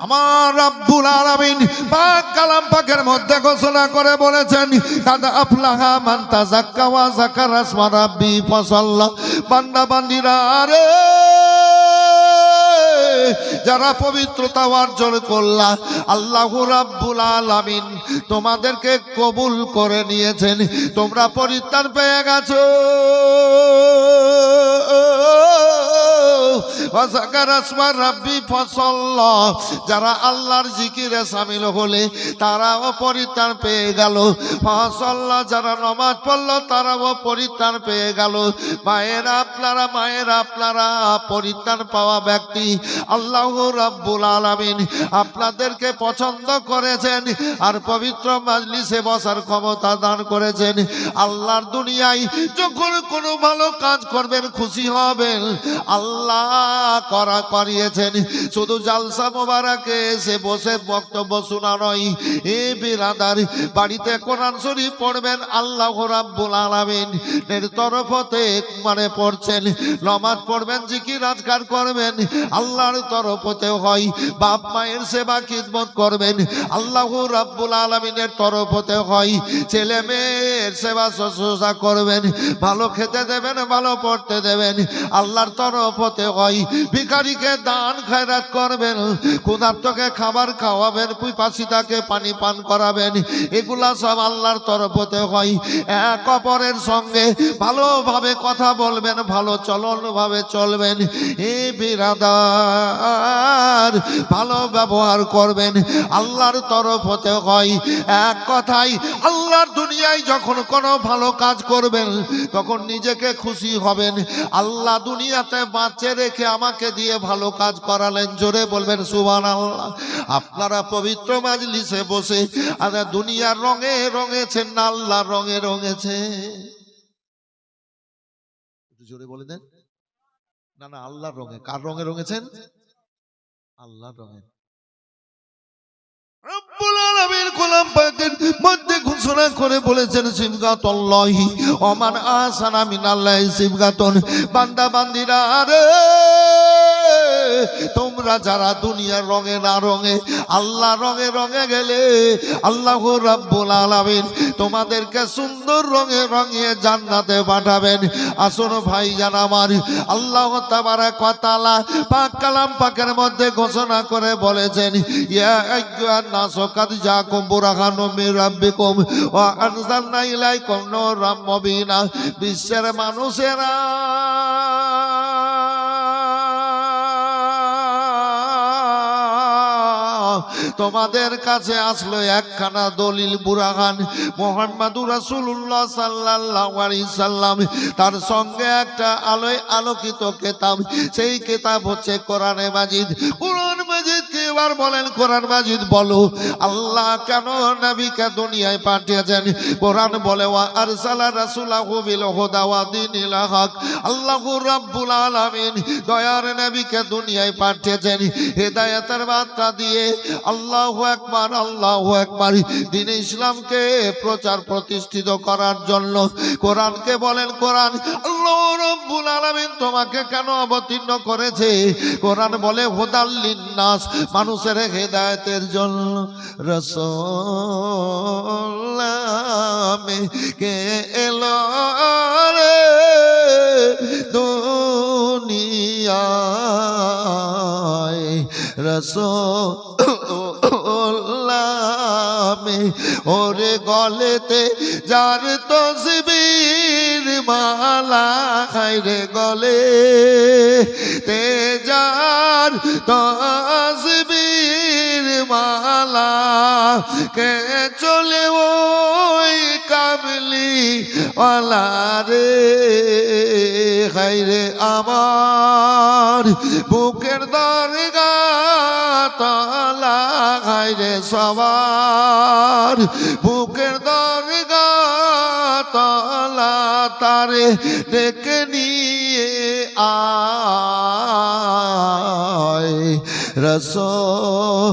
আমার রাব্বুল আলামিন পাক কালাম পাকের মধ্যে ঘোষণা করে বলেছেন, কাদ আফলাহা মান তাযাক্কা ওয়া যাকারা ইসমা রাব্বি ফাসাল্লা। বান্দা বান্দিরা রে, যারা পবিত্রতা অর্জন করলা, আল্লাহু রাব্বুল আলামিন তোমাদেরকে কবুল করে নিয়েছেন, তোমরা পরিত্রাণ পেয়ে গেছো। যারা আল্লাহর জিকিরে শামিল হলে তারাও পরিত্রাণ পেয়ে গেল। ফাসাল্লাহ, যারা নামাজ পড়লো তারাও পরিত্রাণ পেয়ে গেল। মায়েরা আপনারা পরিত্রাণ পাওয়া ব্যক্তি, আল্লাহু রাব্বুল আলামিন আপনাদেরকে পছন্দ করেছেন আর পবিত্র মাজলিসে বসার ক্ষমতা দান করেছেন। আল্লাহর দুনিয়ায় যখন কোনো ভালো কাজ করবেন, খুশি হবেন, আল্লাহ করিয়েছেন। শুধু জালসা মোবারকে এসে বসে বক্তব্য শোনা নয়, এ বিরাদার, বাড়িতে কোরআন শরীফ পড়বেন, আল্লাহ রাব্বুল আলামিন এর তরফতে পড়ছেন, নামাজ পড়বেন, জিকির আজকার করবেন, আল্লাহর তরফতে হয়। বাপ মায়ের সেবা খিদমত করবেন, আল্লাহ রাব্বুল আলামিনের তরফতে হয়। ছেলে মেয়ের সেবা শুশ্রূষা করবেন, ভালো খেতে দেবেন, ভালো পড়তে দেবেন, আল্লাহর তরফতে হয়। ভিখারিকে দান খয়রাত করবেন, ক্ষুধার্তকে খাবার খাওয়াবেন, পিপাসিতাকে পানি পান করাবেন, এগুলা সব আল্লাহর তরফতে হয়। এক অপরের সঙ্গে ভালোভাবে কথা বলবেন, ভালো চলন ভাবে চলবেন, এ বিরাদার, ভালো ব্যবহার করবেন, আল্লাহর তরফতে হয়। এক কথাই, আল্লাহর দুনিয়ায় যখন কোনো ভালো কাজ করবেন তখন নিজেকে খুশি হবেন। আল্লাহ দুনিয়াতে বাঁচে রেখে আমাকে দিয়ে ভালো কাজ করালেন, জোরে বলবেন সুবহানাল্লাহ। আপনারা পবিত্র মাজলিসে বসে দুনিয়ার রঙে রঙেছেন না আল্লাহর রঙে রঙেছে? জোরে বলে দেন না। না, আল্লাহর রঙে। কার রঙে রঙেছেন? আল্লাহর রঙে। রব্বুল আলামিন কোরআন পাকের মধ্যে ঘোষণা করে বলেছেন, সিবগাতুল্লাহি ওয়া মান আহসানা মিনাল্লাহি সিবগাতুন। বান্দা বান্দিরা রে, তোমরা যারা দুনিয়ার রঙে না রঙে আল্লাহ রঙে রঙে গেলে, আল্লাহু রাব্বুল আলামিন তোমাদেরকে সুন্দর রঙে রঙিয়ে জান্নাতে পাঠাবেন। আসুন ভাইজান আমার, আল্লাহ তাবারাক ওয়া তাআলা পাক কালাম পাকের মধ্যে ঘোষণা করে বলেছেন, ইয়া আইয়ুহান নাসু কাদ জাআকুম বুরহানুম মির রাব্বিকুম ওয়া আনজালনা ইলাইকুম নূরাম মুবিনা। বিশ্বের মানুষেরা, তোমাদের কাছে আসলো একখানা দলিল, বুরহান, মুহাম্মাদুর রাসূলুল্লাহ সাল্লাল্লাহু আলাইহি সাল্লাম, তার সঙ্গে একটা আলোয় আলোকিত কিতাব। সেই কিতাব হচ্ছে কোরআনে মাজিদ। কোরআন মাজিদ কে এবার বলেন, কোরআন মাজিদ বলো, আল্লাহ কেন নবীকে দুনিয়ায় পাঠিয়েছেন? কোরআন বলে, ওয়া আরসালা রাসূলাহু বিল হুদা ওয়া দীনিল হক। আল্লাহু রাব্বুল আলামিন দয়ার নবীকে দুনিয়ায় পাঠিয়েছেন হেদায়েতের বার্তা দিয়ে। আল্লাহু আকবার, আল্লাহু আকবার। দ্বীন ইসলামকে প্রচার প্রতিষ্ঠিত করার জন্য কোরআনকে বলেন, কোরআন আল্লাহ রাব্বুল আলামিন তোমাকে কেন অবতীর্ণ করেছে? কোরআন বলে, হুদাল লিন্নাস, মানুষের হেদায়েতের জন্য। রাসূল কে এলো রে দুনিয়ায়, রাসূল ওরে গলেতে যার তসবির মালা, খাইরে গলে তে যার তসবির মালা, কে চলে ওই কামলি ওয়ালা রে, খাইরে আমার বুকের দরগা তালা, খাইরে সবার বুকের দরগা তালা, তারে ডেকে নিয়ে আয় রাসূল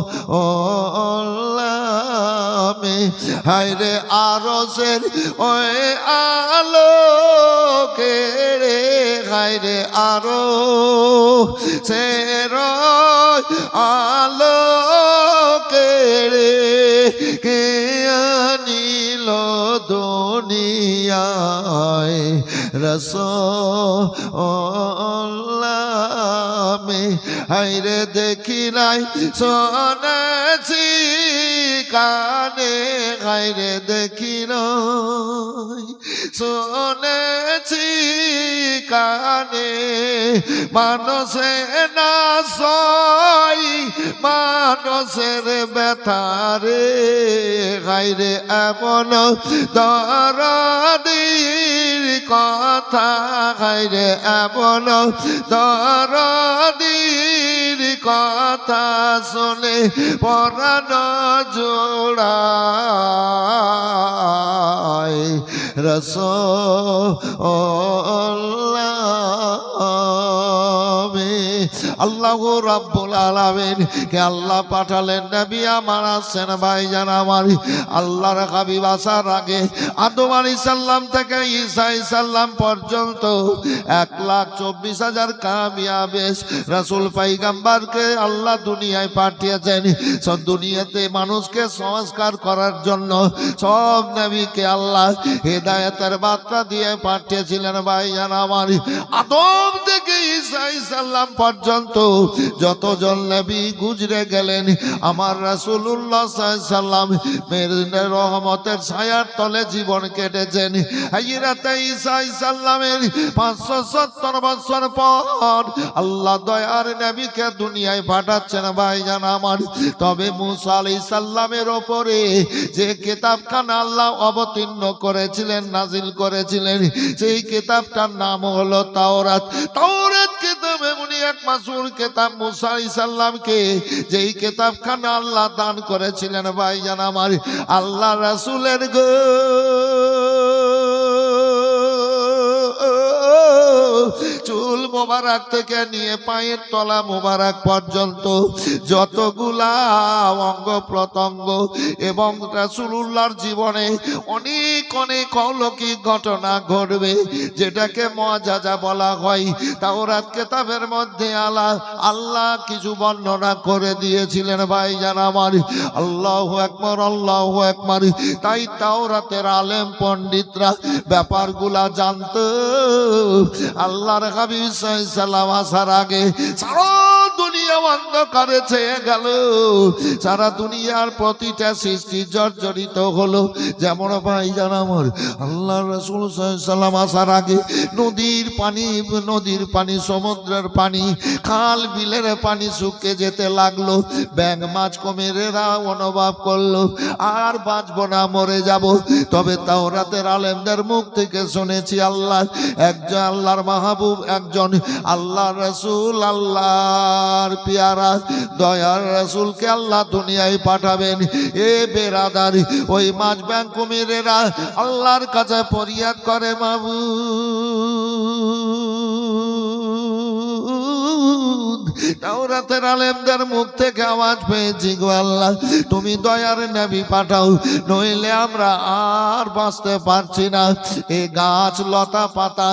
হায়রে আরশের ওই আলোকে রে, হায়রে আরশের আলো কে আনিল দুনিয়ায় রাসূলুল্লাহ মে হায়রে দেখি নাই শুনেছি কানে হায়রে দেখি নাই শুনেছি কানে মানুষে না সই মানুষের ব্যথারে হায়রে এমন দরদির কথা হায়রে এমন দরদির কথা শুনে পরাণ জোড়ায় রাসূলুল্লাহ আল্লাহ রাব্বুল আলামিন কে আল্লাহ পাঠালেন নবী আমার আছেন ভাইজান আমার আল্লাহর হাবিব আসার আগে আদম আলাইহিস সালাম থেকে ঈসা আলাইহিস সালাম পর্যন্ত 1,24,000 কামিয়াবেশ রাসূল পয়গম্বরকে আল্লাহ দুনিয়ায় পাঠিয়েছেন সব দুনিয়াতে মানুষকে সংস্কার করার জন্য সব নবীকে আল্লাহ হেদায়েতের বার্তা দিয়ে পাঠিয়েছিলেন ভাইজান আমার আদম থেকে ঈসা আলাইহিস সালাম পর্যন্ত যতজন নবী গুজরে গেলেন আমার রাসূলুল্লাহ সাল্লাল্লাহু আলাইহি সাল্লাম মেরে রহমতের ছায়ার তলে জীবন কেটেছেন হযরত ঈসা আলাইহিস সালামের 570 বছর পর আল্লাহ দয়ার নবীকে দুনিয়ায় পাঠাচ্ছেন ভাইজান আমার তবে মুসা আলাইহিস সালামের উপরে যে কিতাবখানা আল্লাহ অবতীর্ণ করেছিলেন নাজিল করেছিলেন সেই কিতাবটার নাম হলো তাওরাত তাওরাত কিতাব এমন এক মাসুর কিতাব মুসা আলাইহিস সালামকে যেই কিতাবখানা আল্লাহ দান করেছিলেন ভাইজান আমার আল্লাহ রাসূলের গো চুল মোবারক থেকে নিয়ে পায়ের তলা মোবারক পর্যন্ত যতগুলা অঙ্গ প্রত্যঙ্গ এবং রাসূলুল্লাহর জীবনে অনেক অনেক অলৌকিক ঘটনা ঘটবে যেটাকে মুআজিজা বলা হয় তাওরাত কিতাবের মধ্যে আল্লাহ কিছু বর্ণনা করে দিয়েছিলেন ভাইজান আমার আল্লাহু আকবার তাই তাওরাতের আলেম পণ্ডিতরা ব্যাপারগুলা জানতো আল্লাহর হাবিব সাল্লাল্লাহু আলাইহি সাল্লাম আসার আগে সারা দুনিয়া অন্ধকারে ছেয়ে গেল সারা দুনিয়ার প্রতিটা সৃষ্টি জর্জরিত হলো যেমন ভাইজান আমার আল্লাহর রাসূল সাল্লাল্লাহু আলাইহি সাল্লাম আসার আগে নদীর পানি সমুদ্রের পানি খাল বিলের পানি শুকিয়ে যেতে লাগলো ব্যাঙ মাছ কুমিরেরা অনুভব করলো আর বাঁচবো না মরে যাব তবে তাওরাতের আলেমদের মুখ থেকে শুনেছি আল্লাহর মাহবুব একজন আল্লাহর রাসূল আল্লাহর পিয়ারা দয়ার রাসূলকে আল্লাহ দুনিয়ায় পাঠাবেন এ বেরাদার ওই মাছ ব্যাঙ কুমিরেরা আল্লাহর কাছে ফরিয়াদ করে মাবুদ তাওরাতের আলেমদের মুখ থেকে আওয়াজ পেয়েছি গো আল্লাহ তুমি দয়ার নবী পাঠাও নইলে আমরা আর বাঁচতে পারছি না এই গাছ লতা পাতা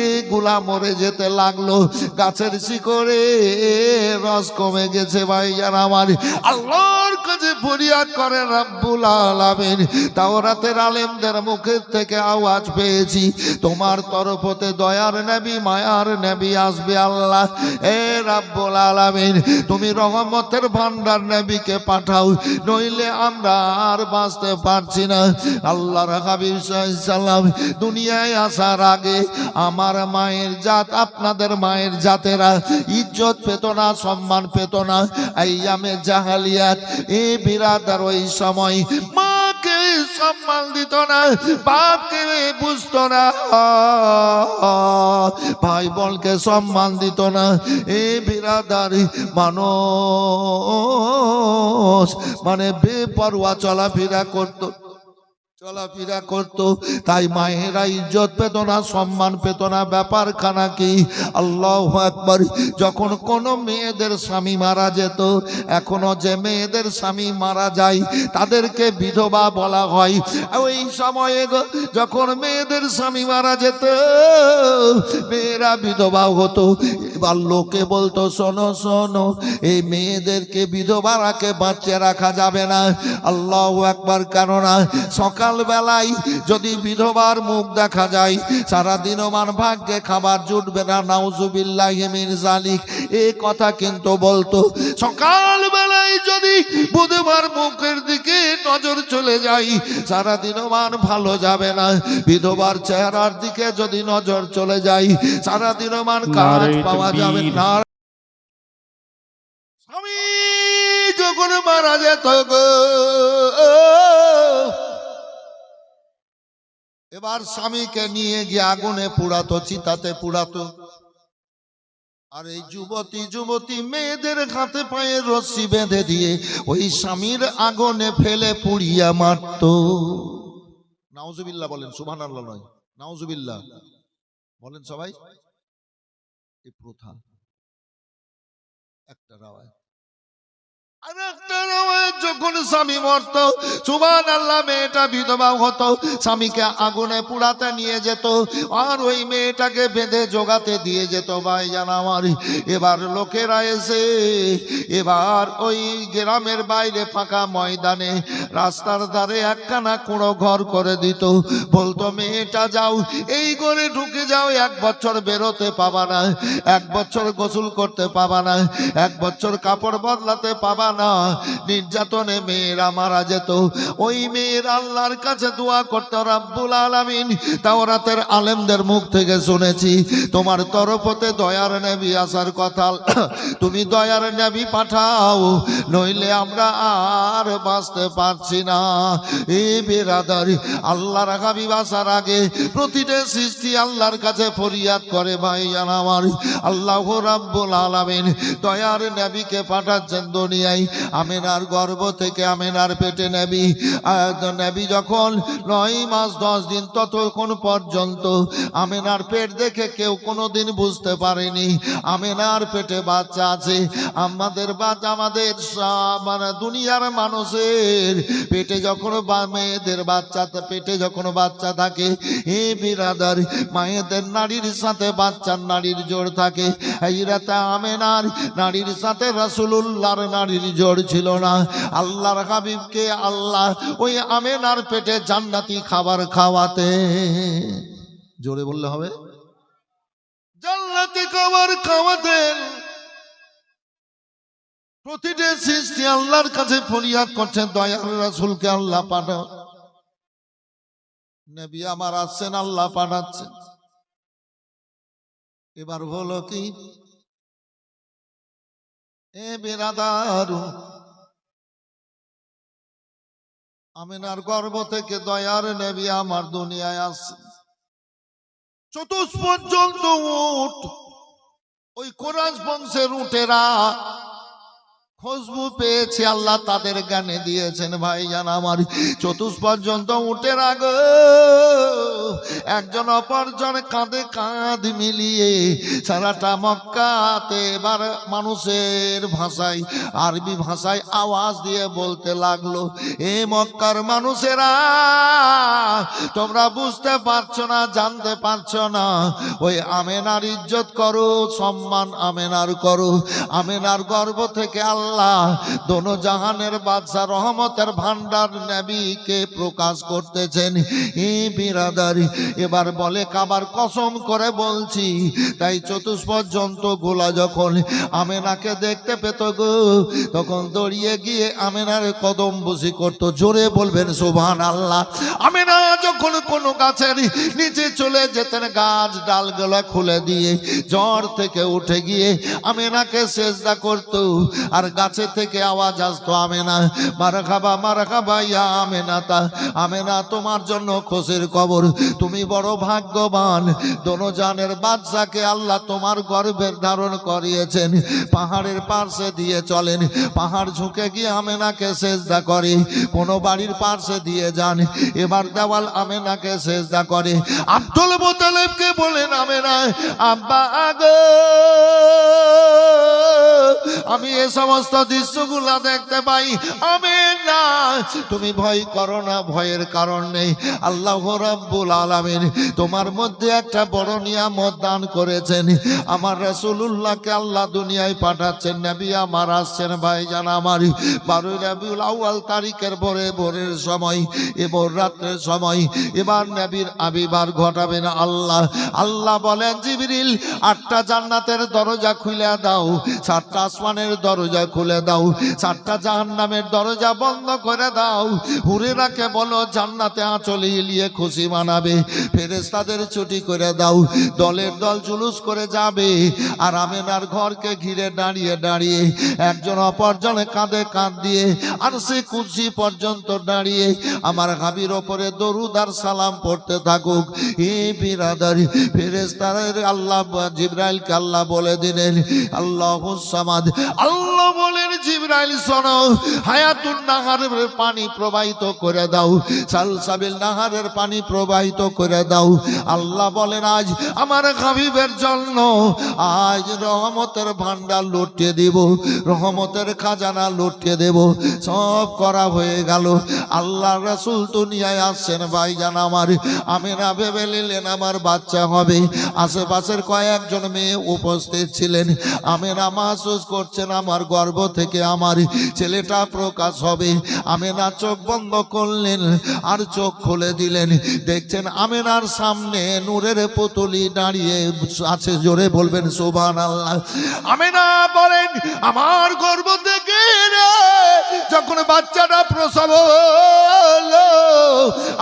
এগুলা মরে যেতে লাগলো গাছের শিকড়ে রস কমে গেছে ভাইজান আমার আল্লাহর কাছে ফরিয়াদ করে রব্বুল আলামিন তাওরাতের আলেমদের মুখের থেকে আওয়াজ পেয়েছি তোমার তরফ হতে দয়ার নবী মায়ার নবী আসবে আল্লাহ এ রব্বুল আলামিন তুমি রহমতের ভান্ডার নবীকে পাঠাও নইলে আমরা আর বাঁচতে পারছি না আল্লাহর হাবিব সাল্লাল্লাহু আলাইহি সাল্লাম দুনিয়ায় আসার আগে আমার মায়ের জাত আপনাদের মায়ের জাতেরা ইজ্জত পেত না সম্মান পেত না আইয়ামে জাহালিয়াত এ বিরাদার ওই সময় মাকে সম্মান দিত না বাপকে বুঝতো না ভাই বোনকে সম্মান দিত না এ বিরাদারি মানুষ মানে বেপরোয়া চলাফেরা করতো চলাফেরা করতো, তাই মায়েরা ইজ্জত পেত না, সম্মান পেত না। ব্যাপার খানা কি? আল্লাহু আকবার। যখন কোন মেয়েদের স্বামী মারা যেত, এখনো যে মেয়েদের স্বামী মারা যায় তাদেরকে বিধবা বলা হয়। ওই সময়ে যখন মেয়েদের স্বামী মারা যেত, মেয়েরা বিধবা হতো। এবার লোকে বলতো, শোনো শোনো, এই মেয়েদেরকে বিধবা রাখে বাঁচিয়ে রাখা যাবে না। আল্লাহু আকবার। কেননা সকাল বেলায় যদি বিধবার মুখ দেখা যায়, সারাদিনও মান ভাগ্যে খাবার জুটবে না। নাউজুবিল্লাহি মিন যালিক, এই কথা কিন্তু বলতো। সকাল বেলায় যদি বিধবার মুখের দিকে নজর চলে যায়, সারাদিনও মান ভালো যাবে না। বিধবার চেহারার দিকে যদি নজর চলে যায়, সারাদিনও মান কাজ পাওয়া যাবে না। স্বামী যখন মারা যেত গো, এবার স্বামীকে নিয়ে গিয়ে আগুনে পুড়াতো, চিতাতে পুড়াতো। আর এই যুবতী মেয়েদের হাতে পায়ে রশ্মি বেঁধে দিয়ে ওই স্বামীর আগুনে ফেলে পুড়িয়া মারত। নাউজুবিল্লাহ বলেন, সুবহানাল্লাহ নয়, নাউজুবিল্লাহ বলেন সবাই। এই প্রথা একটা রাওয়ায়। আর একটা রাওয়ায় যখন স্বামী মরত, সুবহানাল্লাহ, মেয়েটা বিধবা হতো, স্বামীকে আগুনে পুড়াতে নিয়ে যেত, আর ওই মেয়েটাকে বেঁধে জোগাতে দিয়ে যেত। ভাইজান আমার, এবার লোকেরা এসে এবার ওই গ্রামের বাইরে ফাঁকা ময়দানে রাস্তার ধারে একখানা কুঁড়ো ঘর করে দিত। বলতো, মেয়েটা যাও, এই ঘরে ঢুকে যাও, 1 বছর বেরোতে পাবা না, 1 বছর গোসল করতে পাবা না, 1 বছর কাপড় বদলাতে পাবা না। নির্যাতনে মেয়েরা মারা যেত। ওই মেয়ের আল্লাহর কাছে দোয়া করত, রাব্বুল আলামিন, তাওরাতের আলেমদের মুখ থেকে শুনেছি তোমার তরফতে দয়ার নবী আসার কথা, তুমি দয়ার নবী পাঠাও, নইলে আমরা আর বাঁচতে পারছি না। এই বেরাদার, আল্লাহর হাবিব আসার আগে প্রতিটা সৃষ্টি আল্লাহর কাছে ফরিয়াদ করে। ভাইজান আমার, আল্লাহ রাব্বুল আলামিন দয়ার নবীকে পাঠাচ্ছেন দুনিয়ায়। আমেনার গর্ভ থেকে, আমেনার পেটে নবী, নবী যখন 9 মাস 10 দিন, ততক্ষণ পর্যন্ত আমেনার পেট দেখে কেউ কোনোদিন বুঝতে পারেনি আমেনার পেটে বাচ্চা আছে। আমাদের বাচ্চা, আমাদের মানে দুনিয়ার মানুষের পেটে যখন মেয়েদের বাচ্চা পেটে যখন বাচ্চা থাকে, হে বিরাদার, মায়েদের নারীর সাথে বাচ্চার নারীর জোড় থাকে। এই রাতে আমেনার নারীর সাথে রাসূলুল্লাহর নারীর জোড় ছিল না। আল্লাহর হাবিবকে আল্লাহ ওই আমেনার পেটে জান্নাতি খাবার খাওয়াতে, জোরে বললে হবে, জান্নাতি খাবার খাওয়াতেন। প্রতিটা সৃষ্টি আল্লাহর কাছে ফরিয়াদ করছে, দয়ার রাসূলকে আল্লাহ পাঠাও। নবী আমার আসছেন, আল্লাহ পাঠাচ্ছেন। এবার হলো কি, এ বেরাদার, আমিনার গর্ভ থেকে দয়ার নবী আমার দুনিয়ায় আসছে। চতুষ্পর্যন্ত উট, ওই কোরাইশ বংশের উটেরা খুশবু পেয়েছে, আল্লাহ তাদের গানে দিয়েছেন। ভাইজান আমার, চতুষ্পর্যন্ত উটের আগে একজন অপরজন কাঁধে কাঁধ মিলিয়ে সারাটা মক্কাতে এবার মানুষের ভাষায়, আরবি ভাষায় আওয়াজ দিয়ে বলতে লাগলো, এ মক্কার মানুষেরা, তোমরা বুঝতে পারছো না, জানতে পারছো না, ওই আমেনার ইজ্জত করো, সম্মান আমেনার করো। আমেনার গর্ভ থেকে আল্লাহ দোনো জাহানের বাদশা রহমতের ভান্ডার নবীকে প্রকাশ করতেছেন। এই বিরাদারি, এবার বলে, কাবার কসম করে বলছি, তাই চতুষ্পর্যন্ত গোলা যখন আমেনাকে দেখতে পেত গো, তখন দৌড়িয়ে গিয়ে আমেনার কদম বসি করত। জোরে বলবেন সুবহানাল্লাহ। আমেনা যখন কোনো গাছের নিচে চলে যেতেন, গাছ ডালগুলো খুলে দিয়ে জ্বর থেকে উঠে গিয়ে আমেনাকে সেজদা করত, আর গাছে থেকে আওয়াজ আসতো আমেনা মারহাবা ইয়া আমেনাতা, আমেনা তোমার জন্য খুশির খবর, তুমি বড় ভাগ্যবান, দোনোজানের বাদশাকে আল্লাহ তোমার গর্ভের ধারণ করিয়েছেন। পাহাড়ের পাশে দিয়ে চলেন, পাহাড় ঝুঁকে গিয়ে আমেনাকে সেজদা করে, কোন বাড়ির পাশে দিয়ে যান, এবার দেওয়াল আমেনাকে সেজদা করে। আব্দুল মুতালিবকে বলেন আমেনা আব্বা আগো, আমি এ সমস্ত দৃশ্যগুলা দেখতে পাই, আমেনা তুমি ভয় করো না, ভয়ের কারণ নেই, আল্লাহ রাব্বুল আলামিন তোমার মধ্যে একটা বড় নিয়ামত দান করেছেন। আমার রাসূলুল্লাহকে আল্লাহ দুনিয়ায় পাঠাচ্ছেন, নবী আমার আসছেন ভাইজান আমার 12 রবিউল আউয়াল তারিখের ভোরের সময়, ভোর রাত্রের সময় এবার নবীর আবির্ভাব ঘটাবেন আল্লাহ। আল্লাহ বলেন জিবরিল 8টা জান্নাতের দরজা খুলে দাও, 7টা আসমানের দরজা খুলে দাও, 7টা জাহান্নামের দরজা বন্ধ করে দাও। হুরেরাকে বলো জান্নাতে আঁচল হিলিয়ে খুশি মানাবে, ফেরেশতাদের ছুটি করে দাও, দলের দল জুলুস করে যাবে। আর আমেনার ঘরকে ঘিরে দাঁড়িয়ে দাঁড়িয়ে একজন অপরজনে কাঁধে কাঁধ দিয়ে আর সে কুরসি পর্যন্ত দাঁড়িয়ে আমার হাবির ওপরে দরুদ আর সালাম পড়তে থাকুক। এ বিরাদার ফেরেশতাদের আল্লাহ জিবরাইলকে আল্লাহ বলে দিলেন আল্লাহুস সামাদ। আল্লাহ বলেন জিবরাইল শোনো, হায়াতুন নাহারের পানি প্রবাহিত করে দাও, সালসাবিল নাহারের পানি প্রবাহিত করে দাও। আল্লাহ বলেন আজ আমার হাবিবের জন্য আজ রহমতের ভান্ডার লুটিয়ে দেব, রহমতের খাজানা লুটিয়ে দেব। সব করা হয়ে গেল। আল্লাহ রাসূল দুনিয়ায় আসছেন ভাইজান আমার, আমেনা ভেবে নিলেন আমার বাচ্চা হবে। আশেপাশের কয়েকজন মেয়ে উপস্থিত ছিলেন, আমেনা মাহসুস করছেন আমার গর্ভ থেকে আমার ছেলেটা প্রকাশ হবে। আমেনা চোখ বন্ধ করলেন আর চোখ খুলে দিলেন, দেখছেন আমেনার সামনে নূরের পুতুলি দাঁড়িয়ে আছে। জোরে বলবেন সুবহানাল্লাহ। আমেনা বলেন আমার গর্ভ থেকে যখন বাচ্চাটা প্রসব হলো,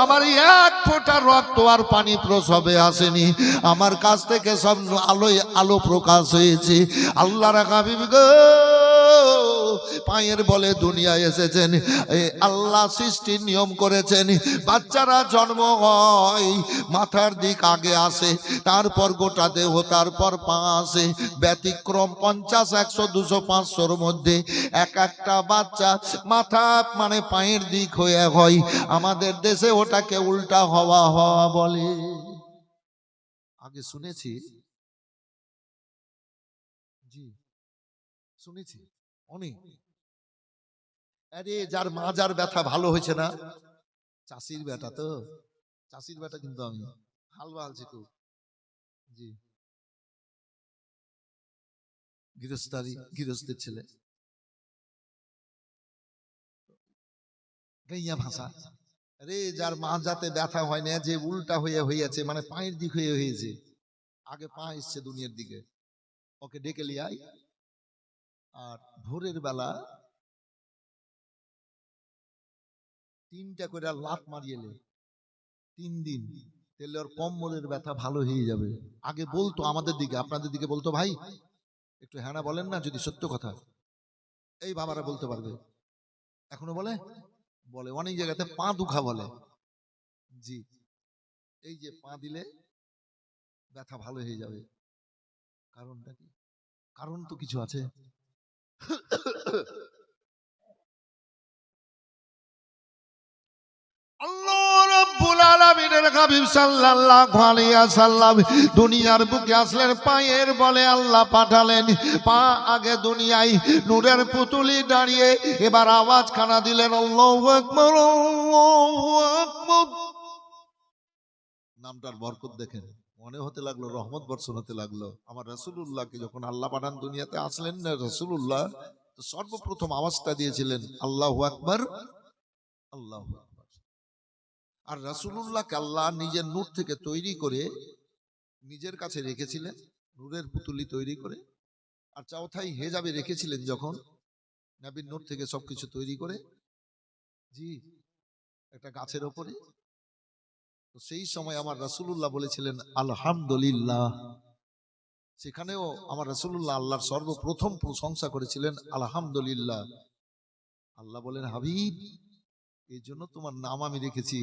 আমার এক ফোঁটা রক্ত আর পানি প্রসবে আসেনি, আমার কাছ থেকে সব আলো প্রকাশ হয়েছে। আল্লাহর হাবিব গো পায়ের বলে দুনিয়ায় এসেছেন। আল্লাহ সৃষ্টির নিয়ম করেছেন, বাচ্চারা জন্ম হয় মাথার দিক আগে আসে, তারপর গোটা দেহ, তারপর পা আসে। ব্যতিক্রম 50, 100, 200, 500-র মধ্যে একটা বাচ্চা মাথা মানে পায়ের দিক হয়ে হয়। আমাদের দেশে ওটাকে উল্টা হওয়া বলে। আগে শুনেছি, জি শুনেছি অনেক। আরে যার মাজার ব্যথা ভালো হয়েছে না, চাষির বেটা তো, চাষির বেটা কিন্তু আমি হালবা হালছি খুব। জি গৃহস্থের ছেলে, গাইয়া ভাষা। আরে যার মাজাতে ব্যথা হয় না, যে উল্টা হয়েছে মানে পায়ের দিক হয়েছে, আগে পা এসছে দুনিয়ার দিকে, ওকে ডেকে লিয়াই। আর ভোরের বেলা 3টা করে লাত মারিয়েলে 3 দিন, তাহলে ওর কোমরের ব্যথা ভালো হয়ে যাবে। আগে বলতো আমাদের দিকে, আপনাদের দিকে বলতো ভাই একটু হ্যাঁ না বলেন না যদি সত্য কথা। এই বাবারা বলতে পারবে, এখনো বলে অনেক জায়গাতে পা দুখা বলে। জি এই যে পা দিলে ব্যথা ভালো হয়ে যাবে, কারণটা কি? কারণ তো কিছু আছে। দুনিয়ার বুকে আসলেন, পায়ের বলে আল্লাহ পাঠালেন। পা আগে দুনিয়ায় নূরের পুতুলি দাঁড়িয়ে এবার আওয়াজ খানা দিলেন আল্লাহু আকবার, আল্লাহু আকবার। নামটার বরকত দেখেন, মনে হতে লাগলো রহমত বর্ষণ হতে লাগলো। আমার রাসূলুল্লাহকে যখন আল্লাহ পাঠান দুনিয়াতে আসলেন না রাসূলুল্লাহ, তো সর্বপ্রথম আওয়াজটা দিয়েছিলেন আল্লাহু আকবার, আল্লাহু আকবার। আর রাসূলুল্লাহকে আল্লাহ নিজের নূর থেকে তৈরি করে নিজের কাছে রেখেছিলেন, নূরের পুতুলি তৈরি করে। আর চৌথাই হেজাবে রেখেছিলেন যখন, নবীর নূর থেকে সবকিছু তৈরি করে, জি একটা গাছের ওপরে। তো সেই সময় আমার রাসূলুল্লাহ বলেছিলেন আলহামদুলিল্লাহ, সেখানেও আমার রাসূলুল্লাহ আল্লাহর সর্বপ্রথম প্রশংসা করেছিলেন আলহামদুলিল্লাহ। আল্লাহ বলেন, হাবিব, এই জন্য তোমার নাম আমি রেখেছি,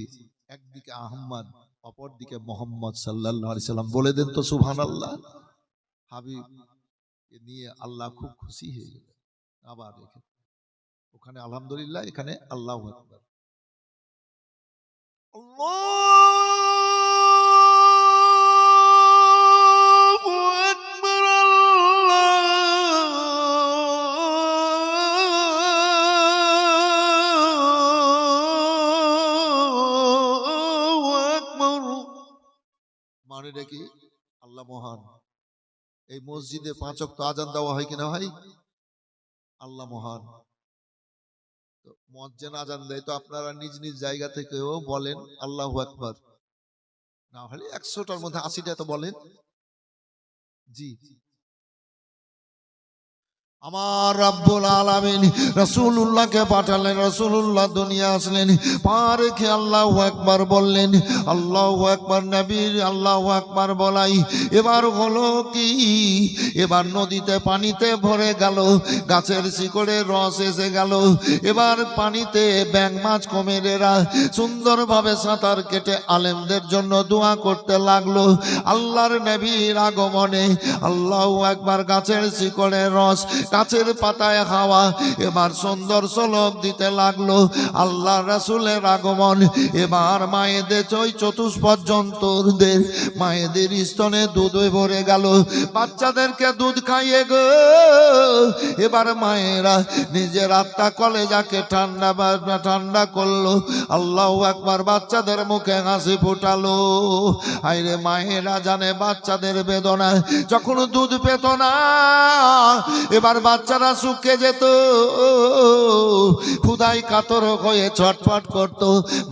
একদিকে আহম্মদ, অপরদিকে মোহাম্মদ সাল্লাল্লাহু আলাইহি সাল্লাম। বলে দেন তো সুবহানাল্লাহ। হাবিব এ নিয়ে আল্লাহ খুব খুশি হয়ে গেলেন। আবার রেখে ওখানে আলহামদুলিল্লাহ, এখানে আল্লাহু আকবার। আল্লাহু আকবার, আল্লাহু আকবার। মানে দেখি আল্লাহ মহান। এই মসজিদে 5 ওয়াক্ত আজান দেওয়া হয় কিনা ভাই? আল্লাহ মহান। তো মুয়াজ্জিন আজান দেয়, তো আপনারা নিজ নিজ জায়গা থেকেও বলেন আল্লাহু আকবার। না হলে 100টার মধ্যে 80টা তো বলেন। জি, আমার রব্বুল আলামিন রাসূলুল্লাহকে পাঠালেন, রাসূলুল্লাহ দুনিয়া আসলেন, পা রেখে আল্লাহু আকবার বললেন। আল্লাহু আকবার, নবীর আল্লাহু আকবার বলাই এবার হলো কি, এবার নদীতে পানিতে ভরে গেল, গাছের শিকড়ে রস এসে গেল। এবার পানিতে ব্যাঙ মাছ কুমিরেরা সুন্দরভাবে সাঁতার কেটে আলেমদের জন্য দোয়া করতে লাগলো আল্লাহর নবীর আগমনে। আল্লাহু আকবার, গাছের শিকড়ে রস, গাছের পাতায় হাওয়া, এবার সুন্দর ঝলক দিতে লাগলো আল্লাহ রাসূলের আগমন। এবার মায়েদের ওই চতুষ্পদ জন্তুদের মায়েদের স্তনে দুধ ভরে গেল, বাচ্চাদেরকে দুধ খাইয়ে গো এবার মায়েরা নিজের আত্মা কলেজাকে ঠান্ডা করলো। আল্লাহু আকবার, বাচ্চাদের মুখে হাসি ফুটালো। আইরে মায়েরা জানে বাচ্চাদের বেদনা, যখন দুধ পেত না এবার বাচ্চারা শুকিয়ে যেত, ক্ষুধায় কাতর হয়ে ছটফট করত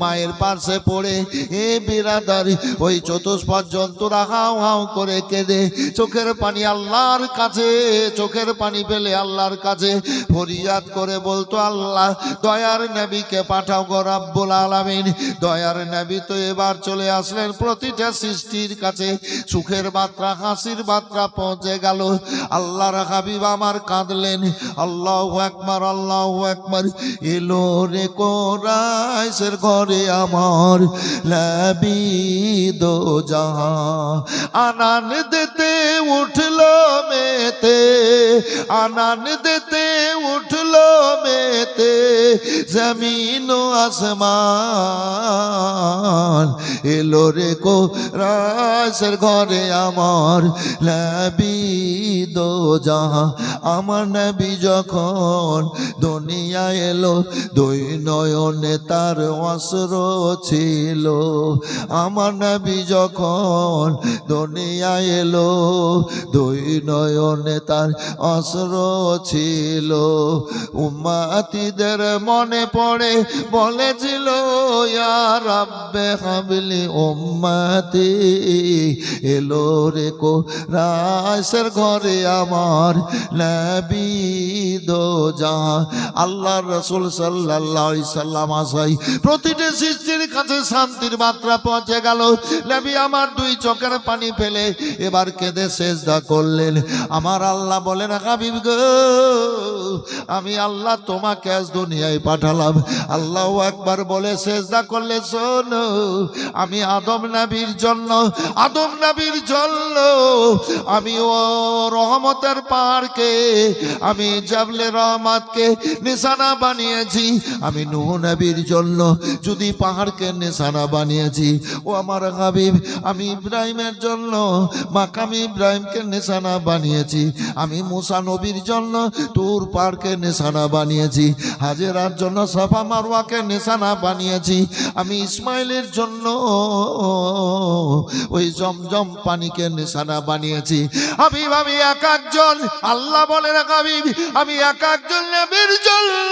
মায়ের পাশে পড়ে। এ বিরাদারি, ওই চতুষ্পদ জন্তুরা হাও হাও করে কেঁদে চোখের পানি আল্লাহর কাছে, চোখের পানি পেলে আল্লাহর কাছে ফরিয়াদ করে বলতো, আল্লাহ দয়ার নবীকে পাঠাও গো রব্বুল আলামিন। দয়ার নবী তো এবার চলে আসলেন, প্রতিটা সৃষ্টির কাছে সুখের বার্তা, হাসির বার্তা পৌঁছে গেল। আল্লাহর হাবিব আমার কাঁদলেন। আল্লাহু আকবার, আল্লাহু আকবার। এলো রে কোরাইশের ঘরে আমার নবী দো জাহান, আনান দিতে উঠলো মেতে, আনান দিতে উঠলো মেতে, জমিন ও আসমান। এলো রে কোরাইশের ঘরে আমার নবী দো জাহান। আমার নবী যখন দুনিয়া এলো, দুই নয়নে তার অশ্র ছিল। আমার নবী যখন দুনিয়া এলো, দুই নয়নে তার অশ্র ছিল। উম্মতিদের মনে পড়ে বলেছিল, ইয়া রাব্বে হাবলি উম্মতি। এলো রে কোরাইশের ঘরে আমার নবী দো জাহান। আল্লাহর রাসূল সাল্লাল্লাহু আলাইহি সাল্লাম আসাই প্রতিটি সৃষ্টির কাছে শান্তির বার্তা পৌঁছে গেল। নবী আমার দুই চোখের পানি ফেলে এবার কেঁদে সেজদা করলেন। আমার আল্লাহ বলেন, হাবিব গো, আমি আল্লাহ তোমাকে আজ দুনিয়ায় পাঠালাম। আল্লাহু আকবার বলে সেজদা করলে, শোনো, আমি আদম নবীর জন্য, আদম নবীর জন্য আমি ও রহমতের পাহাড়কে, আমি জাবলে রহমতকে নিশানা বানিয়েছি। আমি নূহ নবীর জন্য যদি পাহাড়কে নিশানা বানিয়েছি, ও আমার হাবিব, আমি ইব্রাহিমের জন্য মাকাম ইব্রাহিমকে নিশানা বানিয়েছি। আমি মুসা নবীর জন্য তুর পাহাড়কে নিশানা বানিয়েছি। হাজেরার জন্য সাফা মারওয়াকে নিশানা বানিয়েছি। আমি ইসমাইলের জন্য ওই জমজম পানিকে নিশানা বানিয়েছি। হাবিব, আমি এক একজন, আল্লাহ বলেন হাবিব, আমি এক একজন নবীর জন্য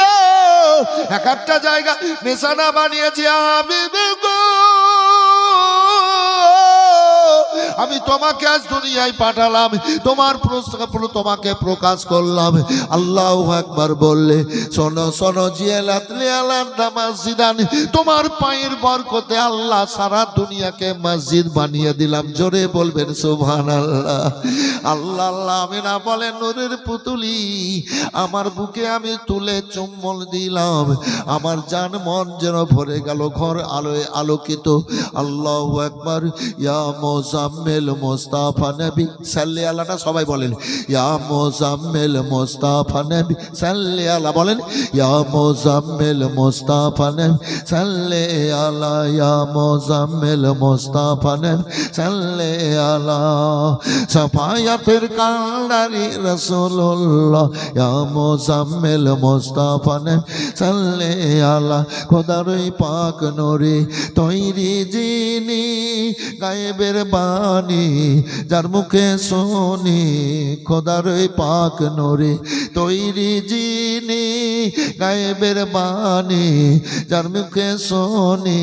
এক একটা জায়গা নিশানা বানিয়েছি। হাবিব গো, আমি তোমাকে আজ দুনিয়ায় পাঠালাম, তোমার তোমাকে প্রকাশ করলাম। আল্লাহু আকবার বললে শোনো শোনো, জিয়ালাত লিয়ালান মসজিদান, তোমার পায়ের বরকতে আল্লাহ সারা দুনিয়াকে মসজিদ বানিয়ে দিলাম। জোরে বলবেন সুবহানাল্লাহ। আল্লাহ আল্লাহ আমিনা বলেন, নূরের পুতুলি আমার বুকে আমি তুলে চুম্বন দিলাম, আমার জান মন যেন ভরে গেল, ঘর আলোয় আলোকিত। আল্লাহু আকবার। ইয়া মুজাম্মিল মুস্তাফা নবী সাল্লি আলাইহি, সবাই বলেন ইয়া মুজাম্মিল মুস্তাফা নবী সাল্লি আলাইহি, বলেন ইয়া মুজাম্মিল মুস্তাফা নবী সাল্লি আলাইহি, ইয়া মুজাম্মিল মুস্তাফা নবী সাল্লি আলাইহি, সাফায়াতের কান্ডারি রাসূলুল্লাহ, ইয়া মুজাম্মিল মুস্তাফা নবী সাল্লি আলাইহি, খোদার পাক নূরে তৈরি যিনি, গায়েবের বাণী যার মুখে শুনি, খোদার পাক নূরে তৈরি যিনি, গায়েবের বাণী যার মুখে শুনি,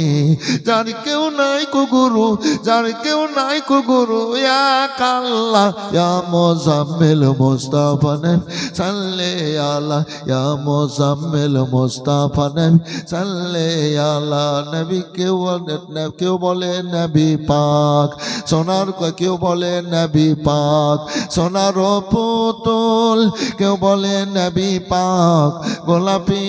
যার কেউ নাই কো গুরু, যার কেউ নাই কো গুরু, ইয়া আল্লাহ ইয়া মুজাম্মিল মুস্তাফা নবী সাল্লি আলাইহি, ইয়া মুজাম্মিল মুস্তাফা নবী সাল্লি আলাইহি। নবী কেউ বলে নবী পাক সোনার, কেউ বলে নবী পাক সোনার পুতুল, কেউ বলে নবী পাক গোলাপি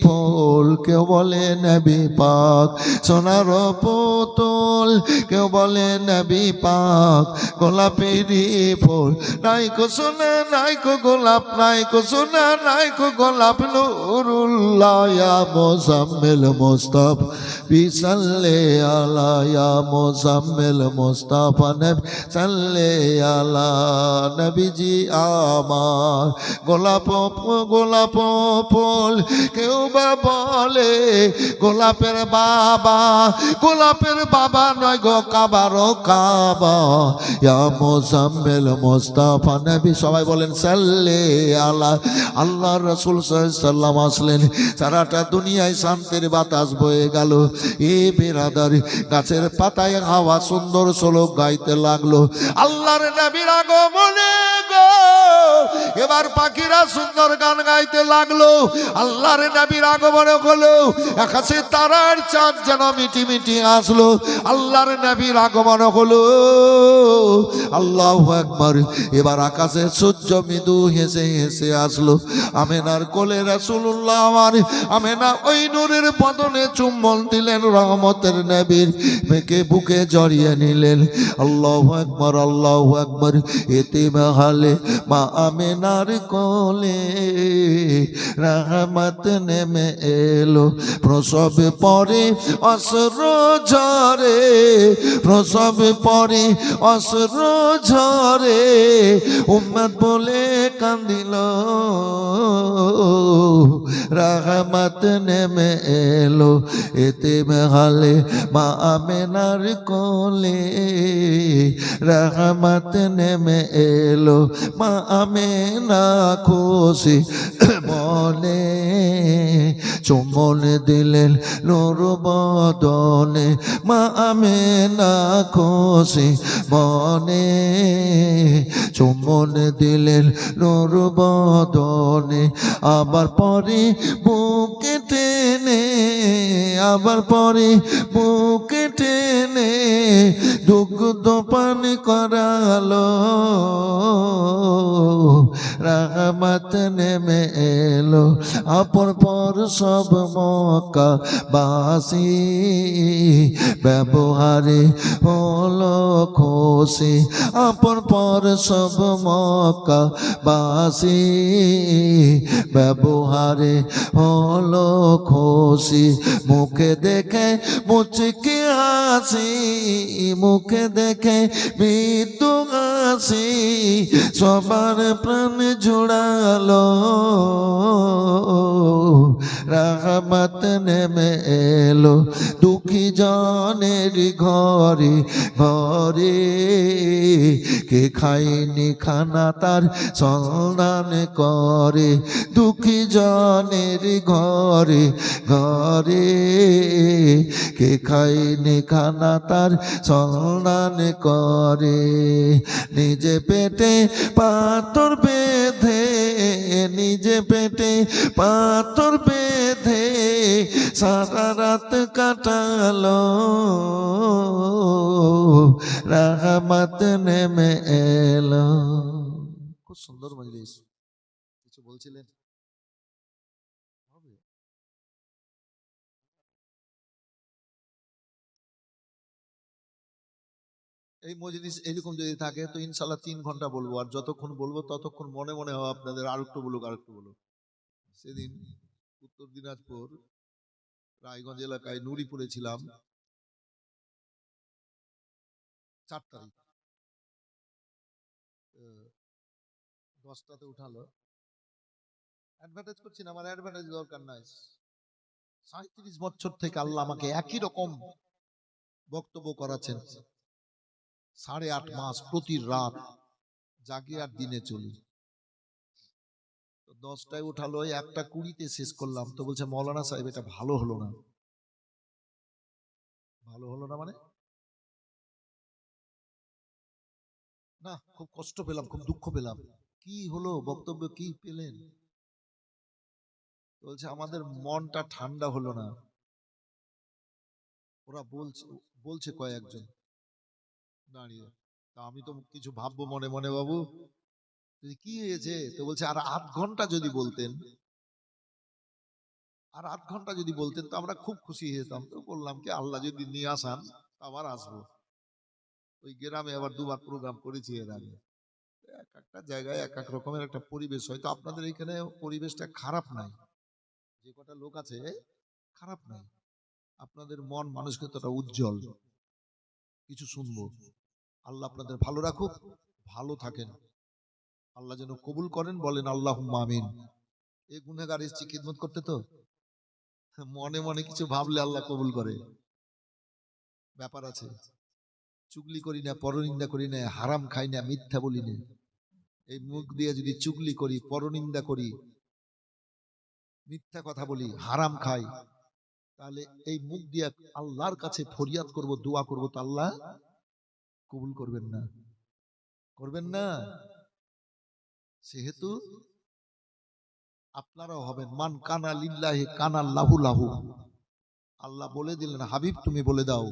ফুল, কেউ বলে নবী পাক সোনার পুতুল, কেউ বলে নবী পাক গোলাপি ফুল। নাই কো সোনা নাই কো গোলাপ, নাই কো সোনা নাই কো গোলাপ, নূরুল্লাহ ইয়া মুজাম্মিল মুস্তাফা সাল্লি আলাইহি, ইয়া মুজাম্মিল মুস্তাফা নবী সাল্লি আলাইহি। নবীজি আমার গোলাপ গোলাপ ফুল, কেউ বা বলে গোলাপের বাবা, গোলাপের বাবা নয় গো কাবারও কাবা, ইয়া মুজাম্মিল মুস্তাফা নবী, সবাই বলেন সাল্লি আলাইহি। আল্লাহ রাসূল সাল্লাল্লাহু আলাইহি ওয়াসাল্লাম আসলেন, সারাটা দুনিয়ায় শান্তির বাতাস বয়ে গেল। এ বেরাদারি গাছের পাতায় হাওয়া সুন্দর শ্লোক গাইতে লাগলো, আল্লাহর নবীর আগমনে গো এবার পাখিরা সুন্দর গান গাইতে লাগলো। আল্লাহর নবীর আগমনে হলো, আকাশে তারার চাঁদ যেন মিটি মিটি আসলো। আল্লাহর নবীর আগমন হলো, আল্লাহু আকবার। এবার আকাশে সূর্য মৃদু হেসে হেসে আসলো। আমেনার কোলে রাসূলুল্লাহ আমার, আমেনা ওই নূরের বদনে চুম্বন দিলেন, রহমতের নবীর মেকে বুকে জড়িয়ে নিলেন। আল্লাহু আকবার আল্লাহু আকবার। এতিম হালে মা আমেনার কোলে রহমত নেমে এলো, প্রসব পরে অশ্র ঝরে, প্রসব পরে অশ্র ঝরে, উম্মত বলে কান্দিল, রহমত নেমে এলো। এতিম হালে মা আমেনার কোলে রহমত নেমে এলো, মা আমেনা খুশি মনে চুম্বন দিলেন নূর বদনে, মা আমেনা খুশি মনে চুম্বন দিলেন নূর বদনে। আবার পরে বুকে টেনে, আবার পরে বুকে টেনে দুগ্ধ পান করালো, রহমত নেমে এলো। আপন পর সব মক্কা বাসী ব্যবহারে হলো খুশি, আপন পর সব মক্কা বাসী ব্যবহারে হলো খুশি। মুখে দেখে মুচকি হাসি, মুখে দেখে মৃত্যু হাসি, সবার প্রাণ জুড়ালো, রহমত নেমে এলো। দুঃখী জনের ঘরে ঘরে, কে খায়নি খানা তার সন্ধান করে, দুঃখী জনের ঘরে ঘরে করে, কে খায়নি খানা তার সন্ধান করে, নিজে পেটে পাথর বেঁধে, নিজে পেটে পাথর বেঁধে সারা রাত কাটালো, রহমত নেমে এলো। খুব সুন্দর মজলিস। কিছু বলছিলেন? এই মজলিস এরকম যদি থাকে তো ইনশাল্লাহ 3 ঘন্টা বলবো, আর যতক্ষণ বলবো ততক্ষণ মনে মনে হবে আপনাদের আরেকটু বলুক আরেকটু বলুক। সেদিন উত্তর দিনাজপুর রায়গঞ্জ এলাকায় নুরিপুরে ছিলাম, 4 তারিখ 10টাতে উঠালো। অ্যাডভার্টাইজ করছি না, আমার অ্যাডভার্টাইজ দরকার নাই। 37 বছর থেকে আল্লাহ আমাকে একই রকম বক্তব্য করাচ্ছেন। 8.5 মাস প্রতি রাত জাগি আর দিনে চলি। 10টায় উঠালো, 1:20 শেষ করলাম। তো বলছে মৌলানা সাহেব এটা ভালো হলো না। ভালো হলো না মানে? না, খুব কষ্ট পেলাম, খুব দুঃখ পেলাম। কি হলো? বক্তব্য কি পেলেন? বলছে আমাদের মনটা ঠান্ডা হলো না। ওরা বলছে কয়েকজন দাঁড়িয়ে। তা আমি তো কিছু ভাববো মনে মনে, বাবু কি হয়েছে? তো বলছে আর 8 ঘন্টা যদি বলতেন, আর 8 ঘন্টা যদি বলতেন তো আমরা খুব খুশি হয়ে যেতাম। তো বললাম কি আল্লাহ যদি নিয়ে আসান আবার আসবো। ওই গ্রামে আবার 2বার প্রোগ্রাম করেছি এর আগে। এক একটা জায়গায় এক এক রকমের একটা পরিবেশ। হয়তো আপনাদের এখানে পরিবেশটা খারাপ নাই, যে কটা লোক আছে খারাপ নাই, আপনাদের মন মানসিকতাটা উজ্জ্বল। কিছু শুনবো। আল্লাহ আপনাদের ভালো রাখুক, ভালো থাকেন, আল্লাহ যেন কবুল করেন। বলেন আল্লাহুম্মা আমিন। এই গুনাহগার এসেছি খিদমত করতে, তো মনে মনে কিছু ভাবলে আল্লাহ কবুল করে। ব্যাপার আছে। চুগলি করি না, পরনিন্দা করি না, হারাম খাই না, মিথ্যা বলি না। এই মুখ দিয়ে যদি চুগলি করি, পরনিন্দা করি, মিথ্যা কথা বলি, হারাম খাই, তাহলে এই মুখ দিয়ে আল্লাহর কাছে ফরিয়াদ করব, দোয়া করব, তো আল্লাহ কবুল করবেন না, করবেন না। সেহেতু আপনারাও হবেন মান কানা লিল্লাহি কানা লাহু লাহু। আল্লাহ বলে দিলেন হাবিব তুমি বলে দাও,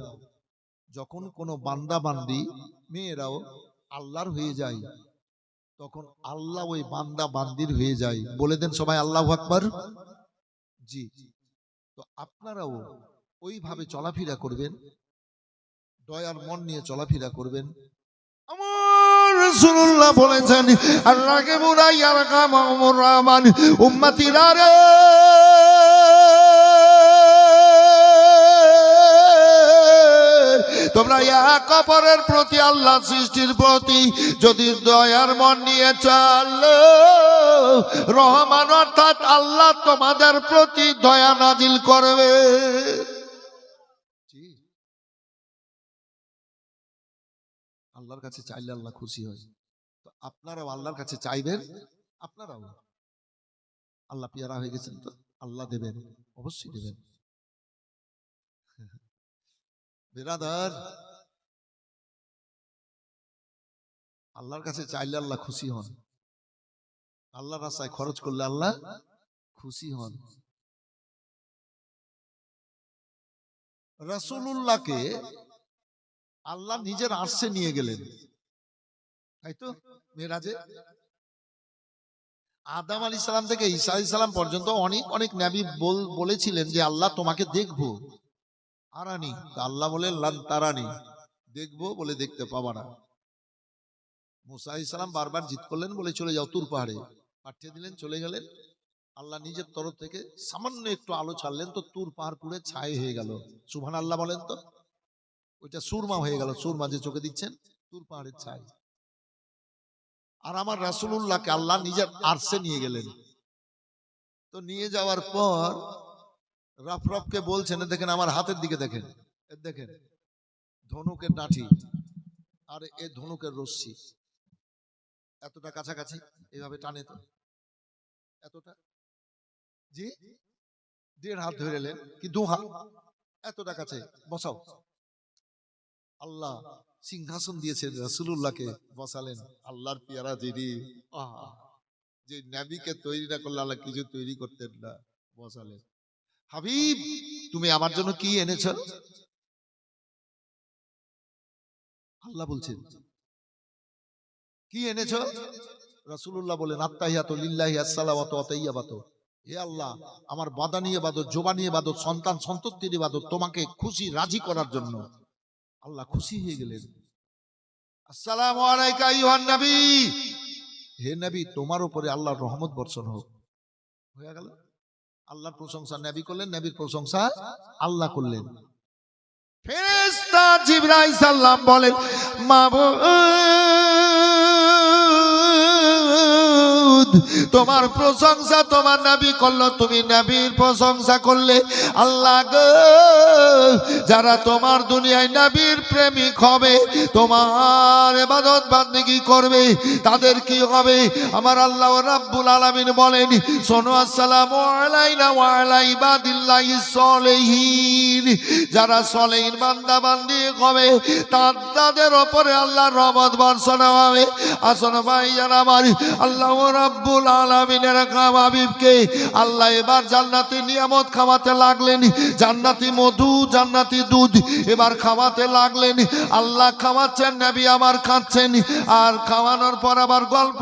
যখন কোনো বান্দা বান্দি মেয়েরাও আল্লাহর হয়ে যায়, তখন আল্লাহ ওই বান্দা বান্দির হয়ে যায়। বলে দেন সবাই আল্লাহু আকবার। জি, তো আপনারাও ওইভাবে চলাফেরা করবেন, দয়ার মন নিয়ে চলাফেরা করবেন। আমার রাসূলুল্লাহ বলেছেন আল্লাহকে বুড়াইয়া রাখা মামুর রহমান উম্মতিরা রে, তোমরা এক অপরের প্রতি আল্লাহ সৃষ্টির প্রতি যদি দয়ার মন নিয়ে চলো, রহমান অর্থাৎ আল্লাহ তোমাদের প্রতি দয়া নাজিল করবে। আল্লাহর কাছে চাইলে আল্লাহ খুশি হয়। তো আপনারাও আল্লাহর কাছে চাইবেন, আপনারাও আল্লাহ পিয়ারা হয়ে গেছেন, তো আল্লাহ দেবেন, অবশ্যই দেবেন। বেরাদার, আল্লাহর কাছে চাইলে আল্লাহ খুশি হন, আল্লাহর রাস্তায় খরচ করলে আল্লাহ খুশি হন। রাসূলুল্লাহকে আল্লাহ নিজের আরশে নিয়ে গেলেন, তাই তো? মেরাজে আদম আলাইহিস সালাম থেকে ঈসা আলাইহিস সালাম পর্যন্ত অনেক অনেক নবী বলেছিলেন যে আল্লাহ তোমাকে দেখবো, আরানি। আল্লাহ বলেন লান তারানি, দেখবো বলে দেখতে পাবা না। মুসা আলাইহিস সালাম বারবার জিদ করলেন, বলে চলে যাও তুর পাহাড়ে, পাঠিয়ে দিলেন, চলে গেলেন। আল্লাহ নিজের তরফ থেকে সামান্য একটু আলো ছাড়লেন, তো তুর পাহাড় পুরো ছাই হয়ে গেল। সুবহানাল্লাহ বলেন তো। ওইটা সুরমা হয়ে গেল, সুরমা যে চোখে দিচ্ছেন, তুর পাহাড়ের ছাই। আর আমার রাসূলুল্লাহকে আল্লাহ নিজের আরশে নিয়ে গেলেন। তো নিয়ে যাওয়ার পর রফরফকে বলছেন, দেখেন আমার হাতের দিকে দেখেন, দেখেন ধনুকের লাঠি আর এ ধনুকের রশ্মি এতটা কাছাকাছি, এইভাবে টানে তো এতটা। জি, দেড় হাত ধরে এলেন কি দু হাত, এতটা কাছে বসাও। আল্লাহ সিংহাসন দিয়েছেন, রাসূলুল্লাহকে বসালেন। আল্লাহর পেয়ারা যিনি, যে নবীকে তৈরি না করলে আল্লাহ কিছু তৈরি করতেন না, বসালেন। হাবিব তুমি আমার জন্য কি এনেছ? আল্লাহ বলছেন কি এনেছ? রাসূলুল্লাহ বলেন আত্তাহিয়াতু লিল্লাহি আসসালাওয়াতু ওয়া তাইয়্যিবাতু। হে আল্লাহ, আমার বাদানি ইবাদত, জবানি ইবাদত, সন্তান সন্ততির ইবাদত তোমাকে খুশি রাজি করার জন্য। আল্লাহ খুশি হয়ে গেলেন। আসসালামু আলাইকা আইয়ুহান নবী, হে নবী তোমার উপরে আল্লাহর রহমত বর্ষণ হোক। হয়ে গেল। আল্লাহর প্রশংসা নবী করলেন, নবীর প্রশংসা আল্লাহ করলেন। ফেরেশতা জিবরাইল সাল্লাম বলেন মাবুদ তোমার প্রশংসা তোমার নবী করলো, তুমি নবীর প্রশংসা করলে। আল্লাহ গো, যারা তোমার দুনিয়ায় নবীর প্রেমিক হবে, তোমার ইবাদত বান্দেগী করবে, তাদের কি হবে? আমার আল্লাহ রাব্বুল আলামিন বলেন শোনো, আসসালামু আলাইনা ওয়া আলা ইবাদিল্লাহিস সলিহিন। যারা সলিহিন বান্দা বান্দি হবে তাদের উপরে আল্লাহর রহমত বর্ষণ হবে। আসুন ভাইজান আমার, আল্লাহ রাব্বুল আলামিনের হাবিবকে আল্লাহ এবার জান্নাতি নিয়ামত খাওয়াতে লাগলেন। জান্নাতি মধু, জান্নাতি দুধ এবার খাওয়াতে লাগলেন। আল্লাহ খাওয়াচ্ছেন, নবী আমার খাচ্ছেন। আর খাওয়ানোর পর আবার গল্প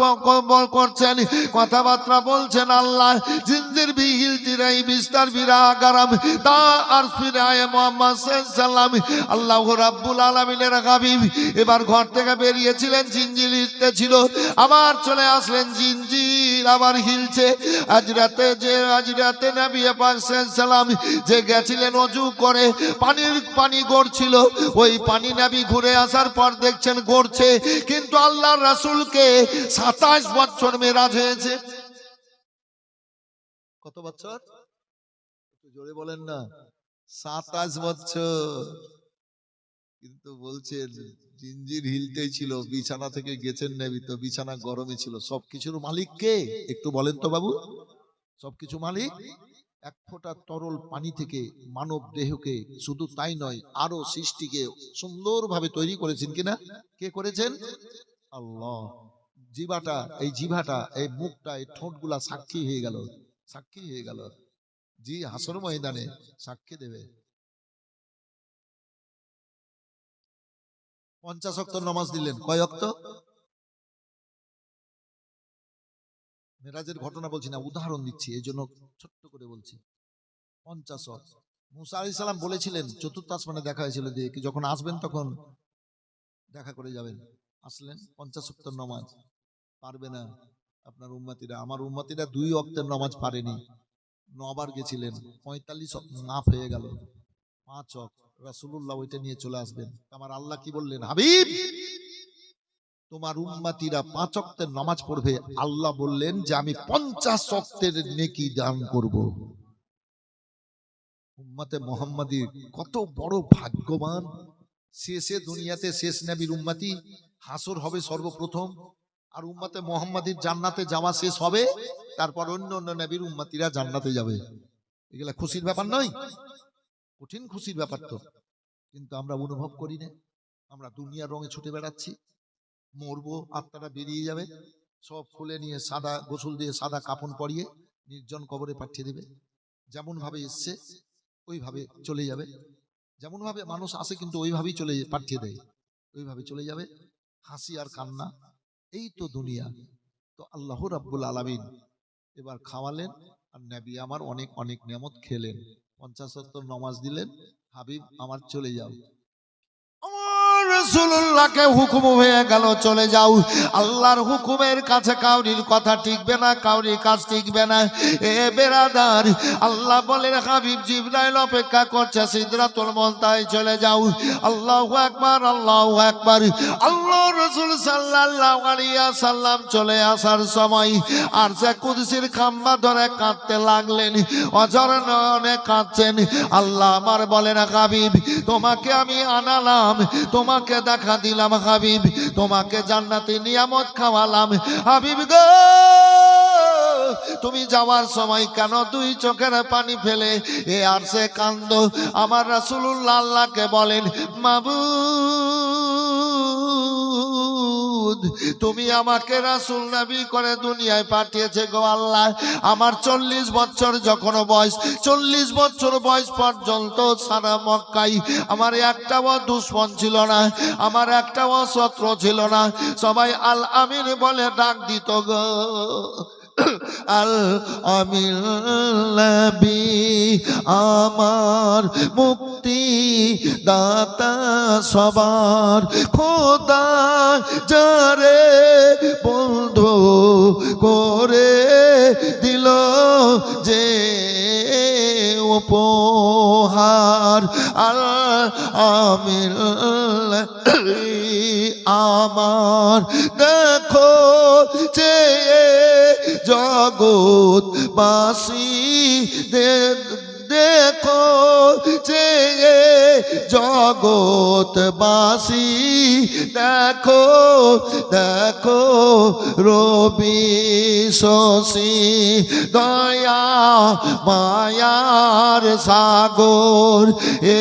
করছেন, কথাবার্তা বলছেন। আল্লাহ জিনজির বিহিল তিরাই বিস্তার বিরা গারাম তা আর ফিরায় মুহাম্মদ সাল্লাল্লাহু আলাইহি ওয়াসাল্লাম। আল্লাহ রাব্বুল আলামিনের হাবিব এবার ঘর থেকে বেরিয়েছিলেন, জিনজির ছিল, আবার চলে আসলেন, জিনজির আবার হিলছে। আজ রাতে নবী পাক সাল্লাল্লাহু আলাইহি ওয়াসাল্লাম যে গেছিলেন ওযু করে, পানি গড়ছিল, ওই পানি নবী ঘুরে আসার পর দেখছেন গড়ছে, কিন্তু আল্লাহর রাসূলকে 27 বছর মেরাজ হয়েছে। কত বছর? একটু জোরে বলেন না। 27 বছর। কিন্তু বলছেন জিনজির হিলতেই ছিল, বিছানা থেকে গেছেন নবী তো বিছানা গরমই ছিল। সবকিছুর মালিক কে? একটু বলেন তো বাবু। সবকিছু মালিক। এক ফোঁটা তরল পানি থেকে মানব দেহকে, শুধু তাই নয় আরো সৃষ্টিকে সুন্দরভাবে তৈরি করেছেন কিনা? কে করেছেন? আল্লাহ। জিভাটা, এই মুখটা, এই ঠোঁটগুলা সাক্ষী হয়ে গেল, সাক্ষী হয়ে গেল। জি হাসর ময়দানে সাক্ষী দেবে। 50 ওয়াক্ত নামাজ দিলেন। কয় ওয়াক্ত? মেরাজের ঘটনা বলছি না, উদাহরণ দিচ্ছি, এই জন্য ছোট্ট করে বলছি। 50 ওয়াক্ত। মুসা আলাইহিস সালাম বলেছিলেন, চতুর্থ আসমানে দেখা হয়েছিল যে যখন আসবেন তখন দেখা করে যাবেন। আসলেন, 50 ওয়াক্ত নামাজ পারবে না আপনার উম্মতিরা। আমার উম্মতিরা 2 ওয়াক্তের নামাজ পারেনি, 9 বার গেছিলেন, 45 ওয়াক্ত মাফ হয়ে গেল। 5 ওয়াক্ত রাসূলুল্লাহ ওইটা নিয়ে চলে আসবেন। আমার আল্লাহ কি বললেন? হাবিব তোমার উম্মতিরা 5 ওয়াক্তের নামাজ পড়বে, আল্লাহ বললেন যে আমি 50 ওয়াক্তের নেকি দান করব। উম্মতে মুহাম্মাদি কত বড় ভাগ্যবান। শেষে দুনিয়াতে শেষ নবীর উম্মতি, হাসর হবে সর্বপ্রথম, আর উম্মতে মুহাম্মাদির জান্নাতে যাওয়া শেষ হবে, তারপর অন্য নবীর উম্মতিরা জান্নাতে যাবে। এগুলা খুশির ব্যাপার নয়? কঠিন খুশির ব্যাপার তো, কিন্তু আমরা অনুভব করি না। আমরা দুনিয়ার রঙে ছুটে বেড়াচ্ছি, মরবো, আত্মাটা বেরিয়ে যাবে, সব খুলে নিয়ে সাদা গোসল দিয়ে সাদা কাফন পরিয়ে নির্জন কবরে পাঠিয়ে দেবে। যেমন ভাবে এসছে ওইভাবে চলে যাবে। যেমন ভাবে মানুষ আসে কিন্তু ওইভাবেই চলে পাঠিয়ে দেয়, ওইভাবে চলে যাবে। হাসি আর কান্না, এই তো দুনিয়া। তো আল্লাহ রাব্বুল আলামিন এবার খাওয়ালেন, আর নবী আমার অনেক অনেক নিয়ামত খেলেন। 50 ওয়াক্ত নামাজ দিলেন, হাবিব আমার চলে যাও। রাসূলুল্লাহকে হুকুম হয়ে গেল চলে যাও। আল্লাহর হুকুমের কাছে কাউরির কথা টিকবে না, কাউরির কাজ টিকবে না। এ বেরাদার, আল্লাহ বলেন হাবিব জিবরাইল অপেক্ষা করছে, সিদরাতুল মুনতাহায় চলে যাও। আল্লাহু আকবার, আল্লাহু আকবার। আল্লাহ রাসূল সাল্লাল্লাহু আলাইহি ওয়াসাল্লাম চলে আসার সময় আরশে কুদসির খাম্বা ধরে কাঁদতে লাগলেন, অঝর নয়নে কাঁদছেন। আল্লাহ আমার বলেন হাবিব তোমাকে আমি আনালাম, তোমাকে দেখা দিলাম হাবিব, তোমাকে জান্নাতি নিয়ামত খাওয়ালাম হাবিব গো। তুমি যাওয়ার সময় কেন দুই চোখের পানি ফেলে এ আর সে কান্দ? আমার রাসূলুল্লাহ আল্লাহকে বলেন, মাবুদ, তুমি আমাকে রাসূল নবী করে দুনিয়ায় পাঠিয়েছে গো আল্লাহ। আমার 40 বছর যখন বয়স, 40 বছর বয়স পর্যন্ত সারা মক্কায় আমার একটাও দুশমন ছিল না, আমার একটাও শত্রু ছিল না। সবাই আল আমিন বলে ডাক দিত গো। আল আমিন নবী আমার মুক্তি দাতা সবার, খোদা যারে বন্ধু করে দিল যে উপহার। আল আমিন আমার দেখো যে জগৎবাসী দেখো যে জগৎবাসী দেখো দেখো রবি শশী দয়া মায়ার সাগর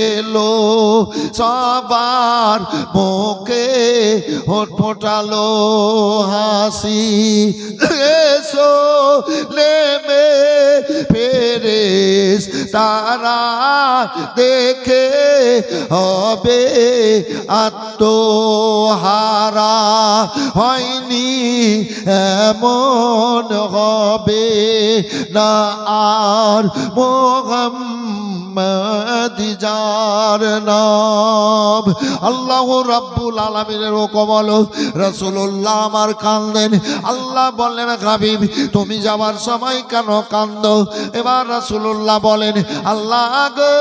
এলো সবার মুখে হোঁট ফোটালো হাসি। এসো নেমে ফেরেশ তারা দেখে হবে আত্মহারা, হয়নি এমন হবে না আর মুহাম্মদ যার নাম। আল্লাহ রাব্বুল আলামিনের হুকুম হলো রাসূলুল্লাহ আমার কাঁদেন। আল্লাহ বললেন, হাবিব তুমি যাওয়ার সময় কেন কাঁদো? এবার রাসূলুল্লাহ বলেন, আল্লাহ গো,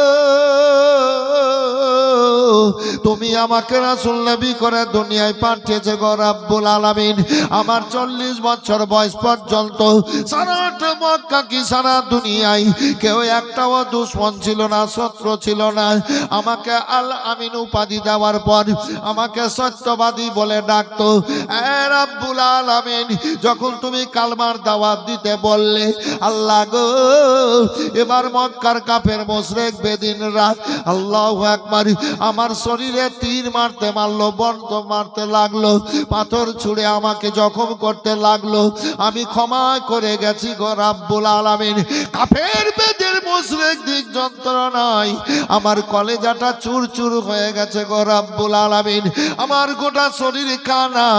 তুমি আমাকে রাসূল নবী করে দুনিয়ায় পাঠিয়েছে গো রাব্বুল আলামিন। আমার 40 বছর বয়স পর্যন্ত সারাটা মক্কা কি সারা দুনিয়ায় কেউ একটাও দুশমন ছিল না, শত্রু ছিল না। আমাকে আল আমিন উপাধি দেওয়ার পর আমাকে সত্যবাদী বলে ডাকতো। এ রাব্বুল আলামিন, যখন তুমি কালমার দাওয়াত দিতে বললে, আল্লাহ গো, এবার মক্কার কাফের মুশরিক বেদিনরা আল্লাহু আকবার আমার শরীরে তীর মারতে মারলো, বন্ধ মারতে লাগলো, পাথর ছুঁড়ে আমাকে জখম করতে লাগলো। আমি ক্ষমা করে গেছি গো রাব্বুল আলামিন। কাফের বেদের মুশরিক দিক যন্ত্রণায় আমার কলেজাটা চুর চুর হয়ে গেছে গো রাব্বুল আলামিন। আমার গোটা শরীর কানা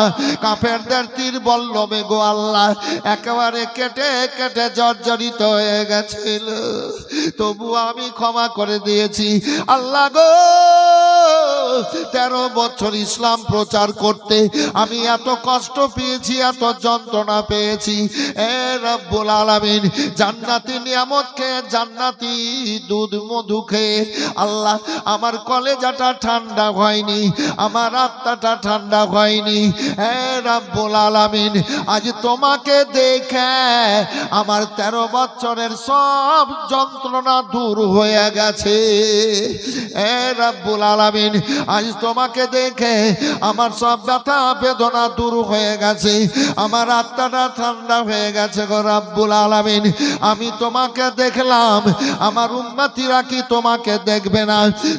কাফেরদের তীর বল্লমে গো আল্লাহ একেবারে কেটে কেটে জর্জরিত হয়ে গেছিল। তবু আমি ক্ষমা করে দিয়েছি। আল্লাহ গো, 13 বছর ইসলাম প্রচার করতে আমি এত কষ্ট পেয়েছি, এত যন্ত্রণা পেয়েছি। এ রব্বুল আলামিন, জান্নাতি নিয়ামত খেয়ে, জান্নাতি দুধ মধু খেয়ে আল্লাহ আমার কলেজাটা ঠান্ডা হয়নি, আমার আত্মাটা ঠান্ডা হয়নি। হে রব্বুল আলামিন, আজ তোমাকে দেখে আমার 13 বছরের সব যন্ত্রণা দূর হয়ে গেছে। হে রব্বুল আলামিন, আজ তোমাকে দেখে আমার সব ব্যথা বেদনা দূর হয়ে গেছে, আমার আত্মাটা ঠান্ডা হয়ে গেছে গো রব্বুল আলামিন। আমি তোমাকে দেখলাম, আমার উম্মতিরা কি তোমাকে দেখবে না?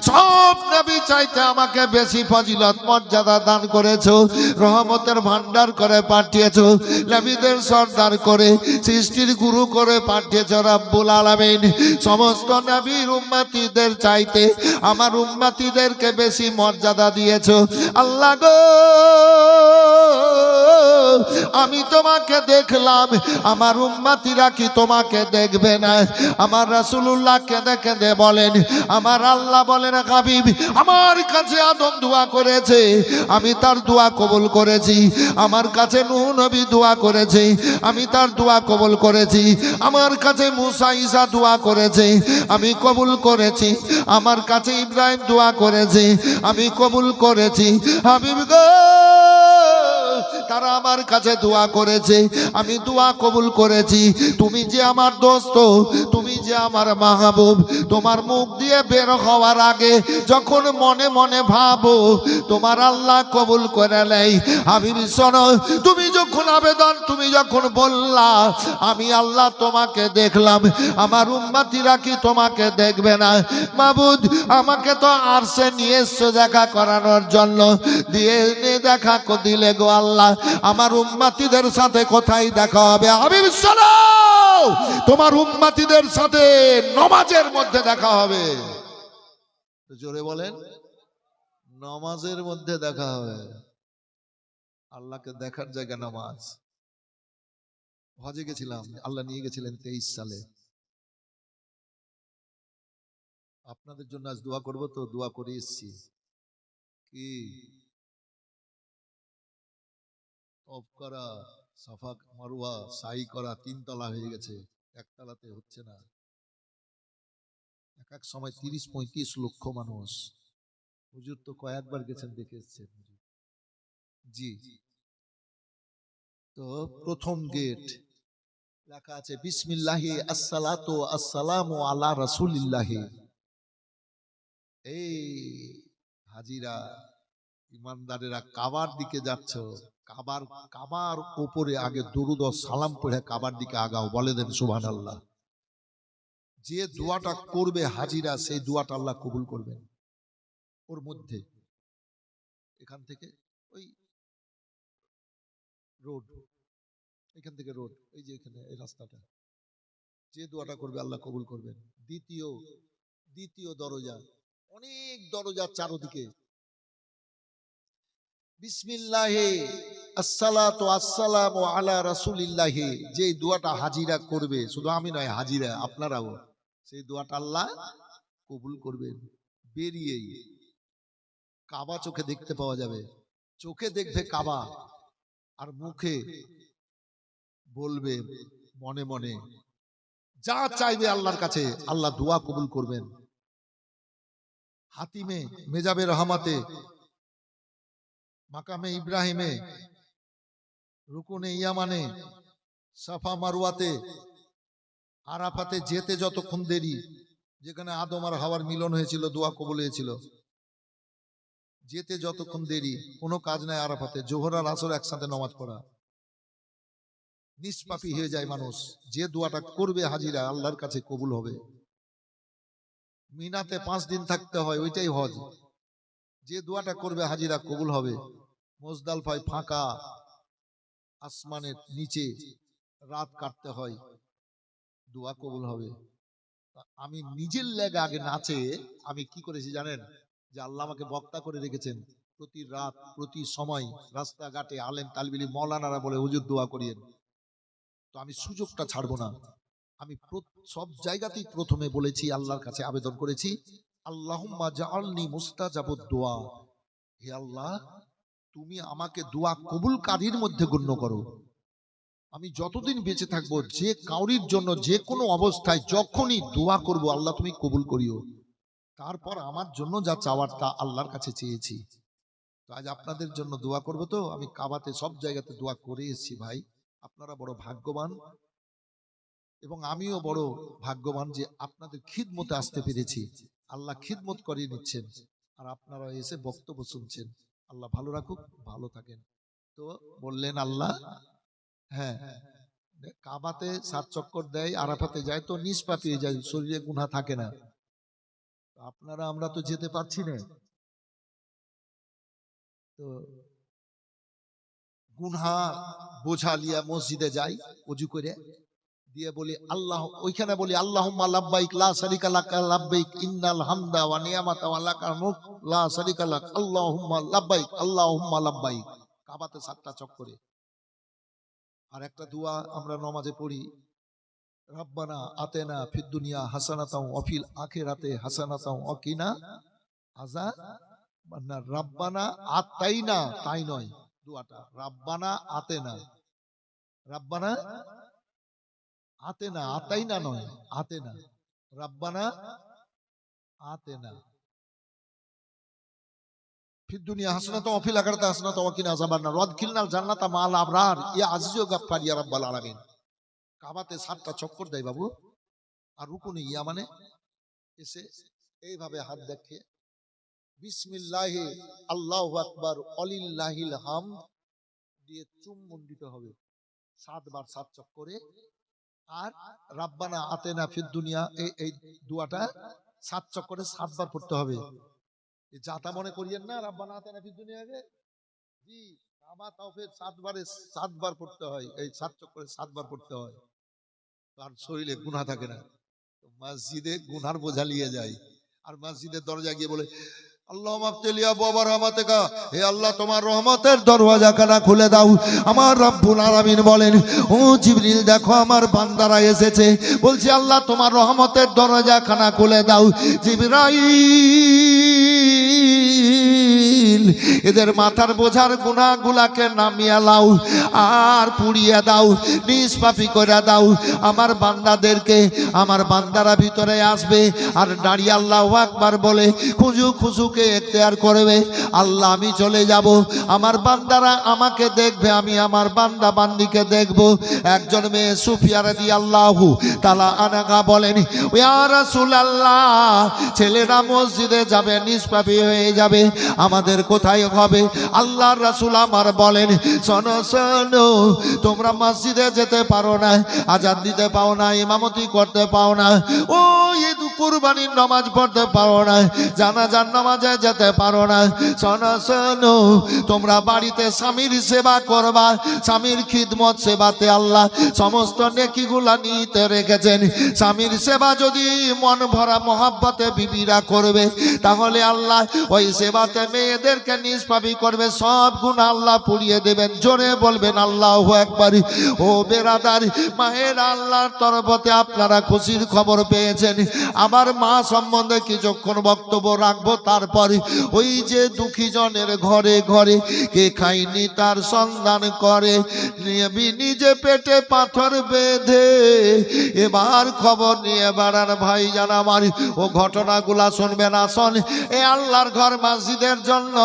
সব নবী চাইতে আমাকে বেশি ফজিলত মর্যাদা দান করেছো, রহমতের ভান্ডার করে পাঠিয়েছো, নবীদের সর্দার করে, সৃষ্টির গুরু করে পাঠিয়েছো রব্বুল আলামিন। সমস্ত নবীর উম্মতিদের চাইতে আমার উম্মতিদেরকে বেশি মর্যাদা দিয়েছো। আল্লাহ গো, আমি তোমাকে দেখলাম, আমার উম্মতিরা কি তোমাকে দেখবে না? আমার রাসূলুল্লাহ কেঁদে কেঁদে বলেন, আমার আল্লাহ বলেন, হাবিব আমার কাছে আদম দোয়া করেছে, আমি তার দোয়া কবুল করেছি। আমার কাছে নূহ নবী দোয়া করেছে, আমি তার দোয়া কবুল করেছি। আমার কাছে মুসা ঈসা দোয়া করেছে, আমি কবুল করেছি। আমার কাছে ইব্রাহিম দোয়া করেছে, আমি কবুল করেছি। হাবিব গো, তারা আমার কাছে দোয়া করেছে, আমি দোয়া কবুল করেছি। তুমি যে আমার দোস্ত, তুমি যে আমার মাহবুব, তোমার মুখ দিয়ে বের হওয়ার আগে যখন মনে মনে ভাবো তোমার আল্লাহ কবুল করে নেই। হাবিব শোনো, তুমি যখন আবেদন, তুমি যখন বললা আমি আল্লাহ তোমাকে দেখলাম, আমার উম্মতিরা কি তোমাকে দেখবে না? মাবুদ, আমাকে তো আরশে নিয়ে এসছো দেখা করানোর জন্য, দিয়ে দেখা দিলে গো আল্লাহ, আমার উম্মতিদের সাথে কোথায় দেখা হবে? হাবিব শোনো, তোমার উম্মতিদের সাথে নামাজের মধ্যে দেখা হবে। জোরে বলেন, নামাজের মধ্যে দেখা হবে। আল্লাহকে দেখার জায়গা নামাজ। হজে গেছিলাম, আল্লাহ নিয়ে গেছিলেন 23 সালে। আপনাদের জন্য আজ দোয়া করব, তো দোয়া করে এসেছি। কি তওব করা, সাফা মারওয়া সাই করা 3 তলা হয়ে গেছে, একতলাতে হচ্ছে না। এক এক সময় 30-35 লক্ষ মানুষ। হুজুর তো কয়েকবার গেছেন, দেখে এসেছেন। জি, তো প্রথম গেট লেখা আছে বিসমিল্লাহি আসসালাতু আসসালামু আলা রাসূলিল্লাহি। এই হাজিরা, ইমানদারেরা কাবার দিকে যাচ্ছ, কাবার উপরে আগে দুরূদ ও সালাম পড়ে কাবার দিকে আগাও। বলে দেন সুবহানাল্লাহ। যে দোয়াটা করবে হাজিরা, সেই দোয়াটা আল্লাহ কবুল করবেন। ওর মধ্যে এখান থেকে ওই রোড, এখান থেকে রোড, এই যে এখানে এই রাস্তাটা, যে দোয়াটা করবে আল্লাহ কবুল করবেন। দ্বিতীয় দরজা, অনেক দরজা চারদিকে। বিসমিল্লাহি আসসালাতু আসসালামু আলা রাসূলিল্লাহি, যে দোয়াটা হাজিরা করবে, শুধু আমি নয়, হাজিরা আপনারাও, সেই দোয়াটা আল্লাহ কবুল করবেন। বেরিয়েই কাবা চোখে দেখতে পাওয়া যাবে, চোখে দেখবে কাবা, আর মুখে বলবে মনে মনে যা চাইবে আল্লাহর কাছে, আল্লাহ দোয়া কবুল করবেন। হাতিমে মেজাবে রহমাতে, মাকামে ইব্রাহিমে, রুকুনে ইয়ামানে, সাফা মারওয়াতে, আরাফাতে যেতে যতক্ষণ দেরি, যেখানে আদম আর হাওয়ার মিলন হয়েছিল, দোয়া কবুল হয়েছিল, যেতে যতক্ষণ দেরি, কোনো কাজ নাই আরাফাতে। জোহর আর আসর একসাথে নামাজ পড়া, নিষ্পাপী হয়ে যায় মানুষ। যে দোয়াটা করবে হাজিরা, আল্লাহর কাছে কবুল হবে। মিনাতে 5 দিন থাকতে হয়, ওইটাই হজ। যে দোয়াটা করবে হাজিরা কবুল হবে। মুজদালফায় ফাঁকা, আসমানের নিচে রাত কাটতে হয়, দোয়া কবুল হবে। আমি নিজের লেগে আগে নাচে আমি কি করেছি জানেন? যে আল্লাহ আমাকে বক্তা করে রেখেছেন, প্রতি রাত প্রতি সময় রাস্তাঘাটে আলেম তালবিলি মৌলানারা বলে হুজুর দোয়া করিয়েন, তো আমি সুযোগটা ছাড়বো না। আমি সব জায়গাতেই প্রথমে বলেছি, আল্লাহর কাছে আবেদন করেছি, আল্লাহুম্মা জাআলনি মুস্তাজাবুদ দোয়া, হে আল্লাহ তুমি আমাকে দোয়া কবুলকারীর মধ্যে গণ্য করো। আমি যতদিন বেঁচে থাকবো, যে কাউরির জন্য যে কোনো অবস্থায় যখনই দোয়া করব, আল্লাহ তুমি কবুল করিও। তারপর আমার জন্য যা চাওয়ার তা আল্লাহর কাছে চেয়েছি। তো আজ আপনাদের জন্য দোয়া করব। তো আমি কাবাতে সব জায়গাতে দোয়া করে এসেছি ভাই। আপনারা বড় ভাগ্যবান, এবং আমিও বড় ভাগ্যবান যে আপনাদের খিদমতে আসতে পেরেছি। আল্লাহ খিদমত করিয়ে নিচ্ছেন, আর আপনারা এসে বক্তব্য শুনছেন। আল্লাহ ভালো রাখুক, ভালো থাকেন। তো বললেন আল্লাহ, হ্যাঁ, কাবাতে 7 চক্কর দেয়, আরাফাতে যায় তো নিষ্পাপী হয়ে যায়, শরীরে গুনাহ থাকে না। আপনারা আমরা তো যেতে পারছি না, তো গুনাহ বোঝা লিয়া মসজিদে যাই, ওযু করে দিয়ে বলি আল্লাহ, ওইখানে বলি আল্লাহুম্মা লাব্বাইক লা শারিকা লাকা লাব্বাইক ইন্নাল হামদা ওয়া নিয়ামাতা ওয়া লাকাল মুলক লা শারিকা লাক আল্লাহুম্মা লাব্বাইক আল্লাহুম্মা লাব্বাইক। কাবাতে 7টা চক্করে। আর একটা দোয়া আমরা নামাজে পড়ি, রব্বানা আতেনা ফিদ দুনিয়া হাসানাতাও ওয়া ফিল আখিরাতি হাসানাতাও ওয়া কিনা আযাবান্নার। রব্বানা আতাইনা, তাই নয় দোয়াটা, রব্বানা আতেনা, রব্বানা আতেনা, আতাইনা নয়, আতেনা, রব্বানা আতেনা ফিদ দুনিয়া হাসনাত ওয়া ফিল আখিরাতি হাসনাত ওয়া কিনা আযাবান নার ওয়াদখিলনাল জান্নাতা মা'আল আবরার ইয়া আজিজ ও গাফফার ইয়া রাব্বাল আলামিন। কাবাতে 7টা চক্কর দেয় বাবু, আর রুকুনে ইয়ামানে এসে এইভাবে হাত দেখে বিসমিল্লাহ আল্লাহু আকবার ওয়ালিল্লাহিল হামদ দিয়ে চুম্বন দিতে হবে 7 বার 7 চক্করে। আর রাব্বানা আতেনা ফিদ দুনিয়া এই দোয়াটা 7 চক্করে 7 বার পড়তে হবে। যাতা মনে করিয়েন না রাব্বানা আতেনা ফিদ দুনিয়াকে, জি কাবা তাওফে 7 বার পড়তে হয়, এই 7 চক্করে 7 বার পড়তে হয়। আর শরীরে গুনাহ থাকে না, মসজিদে গুনার বোঝা নিয়ে যায়, আর মসজিদের দরজা গিয়ে বলে আল্লাহ মাফতিলিয়া বাবা রহমতেকা, হে আল্লাহ তোমার রহমতের দরওয়াজাখানা খুলে দাও। আমার রব্বুল আলামিন বলেন, ও জিবরিল দেখো আমার বান্দারা এসেছে, বলছি আল্লাহ তোমার রহমতের দরওয়াজাখানা খুলে দাও। জিবরাইল এদের মাথার বোঝার গুনাহগুলাকে নামিয়ে লাও আর পুড়িয়ে দাও, নিষ্পাপী করে দাও আমার বান্দাদেরকে। আমার বান্দারা ভিতরে আসবে আর দাঁড়িয়ে আল্লাহু আকবার বলে খুশুকে এখতিয়ার করবে। আল্লাহ আমি চলে যাব, আমার বান্দারা আমাকে দেখবে, আমি আমার বান্দা বান্দিকে দেখব। একজন মেয়ে সুফিয়া রাদিয়াল্লাহু তাআলা আনহা বলেন, ইয়া রাসূলুল্লাহ ছেলেরা মসজিদে যাবে নিষ্পাপী হয়ে যাবে, আমাদের কোথায় হবে? আল্লাহর রাসূল আমার বলেন, শোনো শোনো, তোমরা মসজিদে যেতে পারো না, আজান দিতে পাও না, ইমামতি করতে পাও না, ও ঈদ কুরবানির নামাজ পড়তে পারো না, জানাজার নামাজে যেতে পারো না। শোনো শোনো, তোমরা বাড়িতে স্বামীর সেবা করবা, স্বামীর খিদমত সেবাতে আল্লাহ সমস্ত নেকিগুলা নিতে রেখেছেন। স্বামীর সেবা যদি মন ভরা মহাব্বতে বিবিরা করবে, তাহলে আল্লাহ ওই সেবাতে মেয়েদেরকে নিষ্পাপী করবে, সব গুনাহ আল্লাহ পুড়িয়ে দেবেন। জোরে বলবেন আল্লাহু আকবার। ও বেরাদার, মায়ের আল্লাহর তরফতে আপনারা খুশির খবর পেয়েছেন। আমার মা সম্বন্ধে কিছুক্ষণ বক্তব্য রাখবো, তারপরে ওই যে দুঃখী জনের ঘরে ঘরে কে খায়নি তার সন্ধান করে, নিজে পেটে পাথর বেঁধে এবার খবর নিয়ে বেড়ান ভাই জান আমার। ও ঘটনাগুলা শুনবেন, আসন এ আল্লাহর ঘর মসজিদের জন্য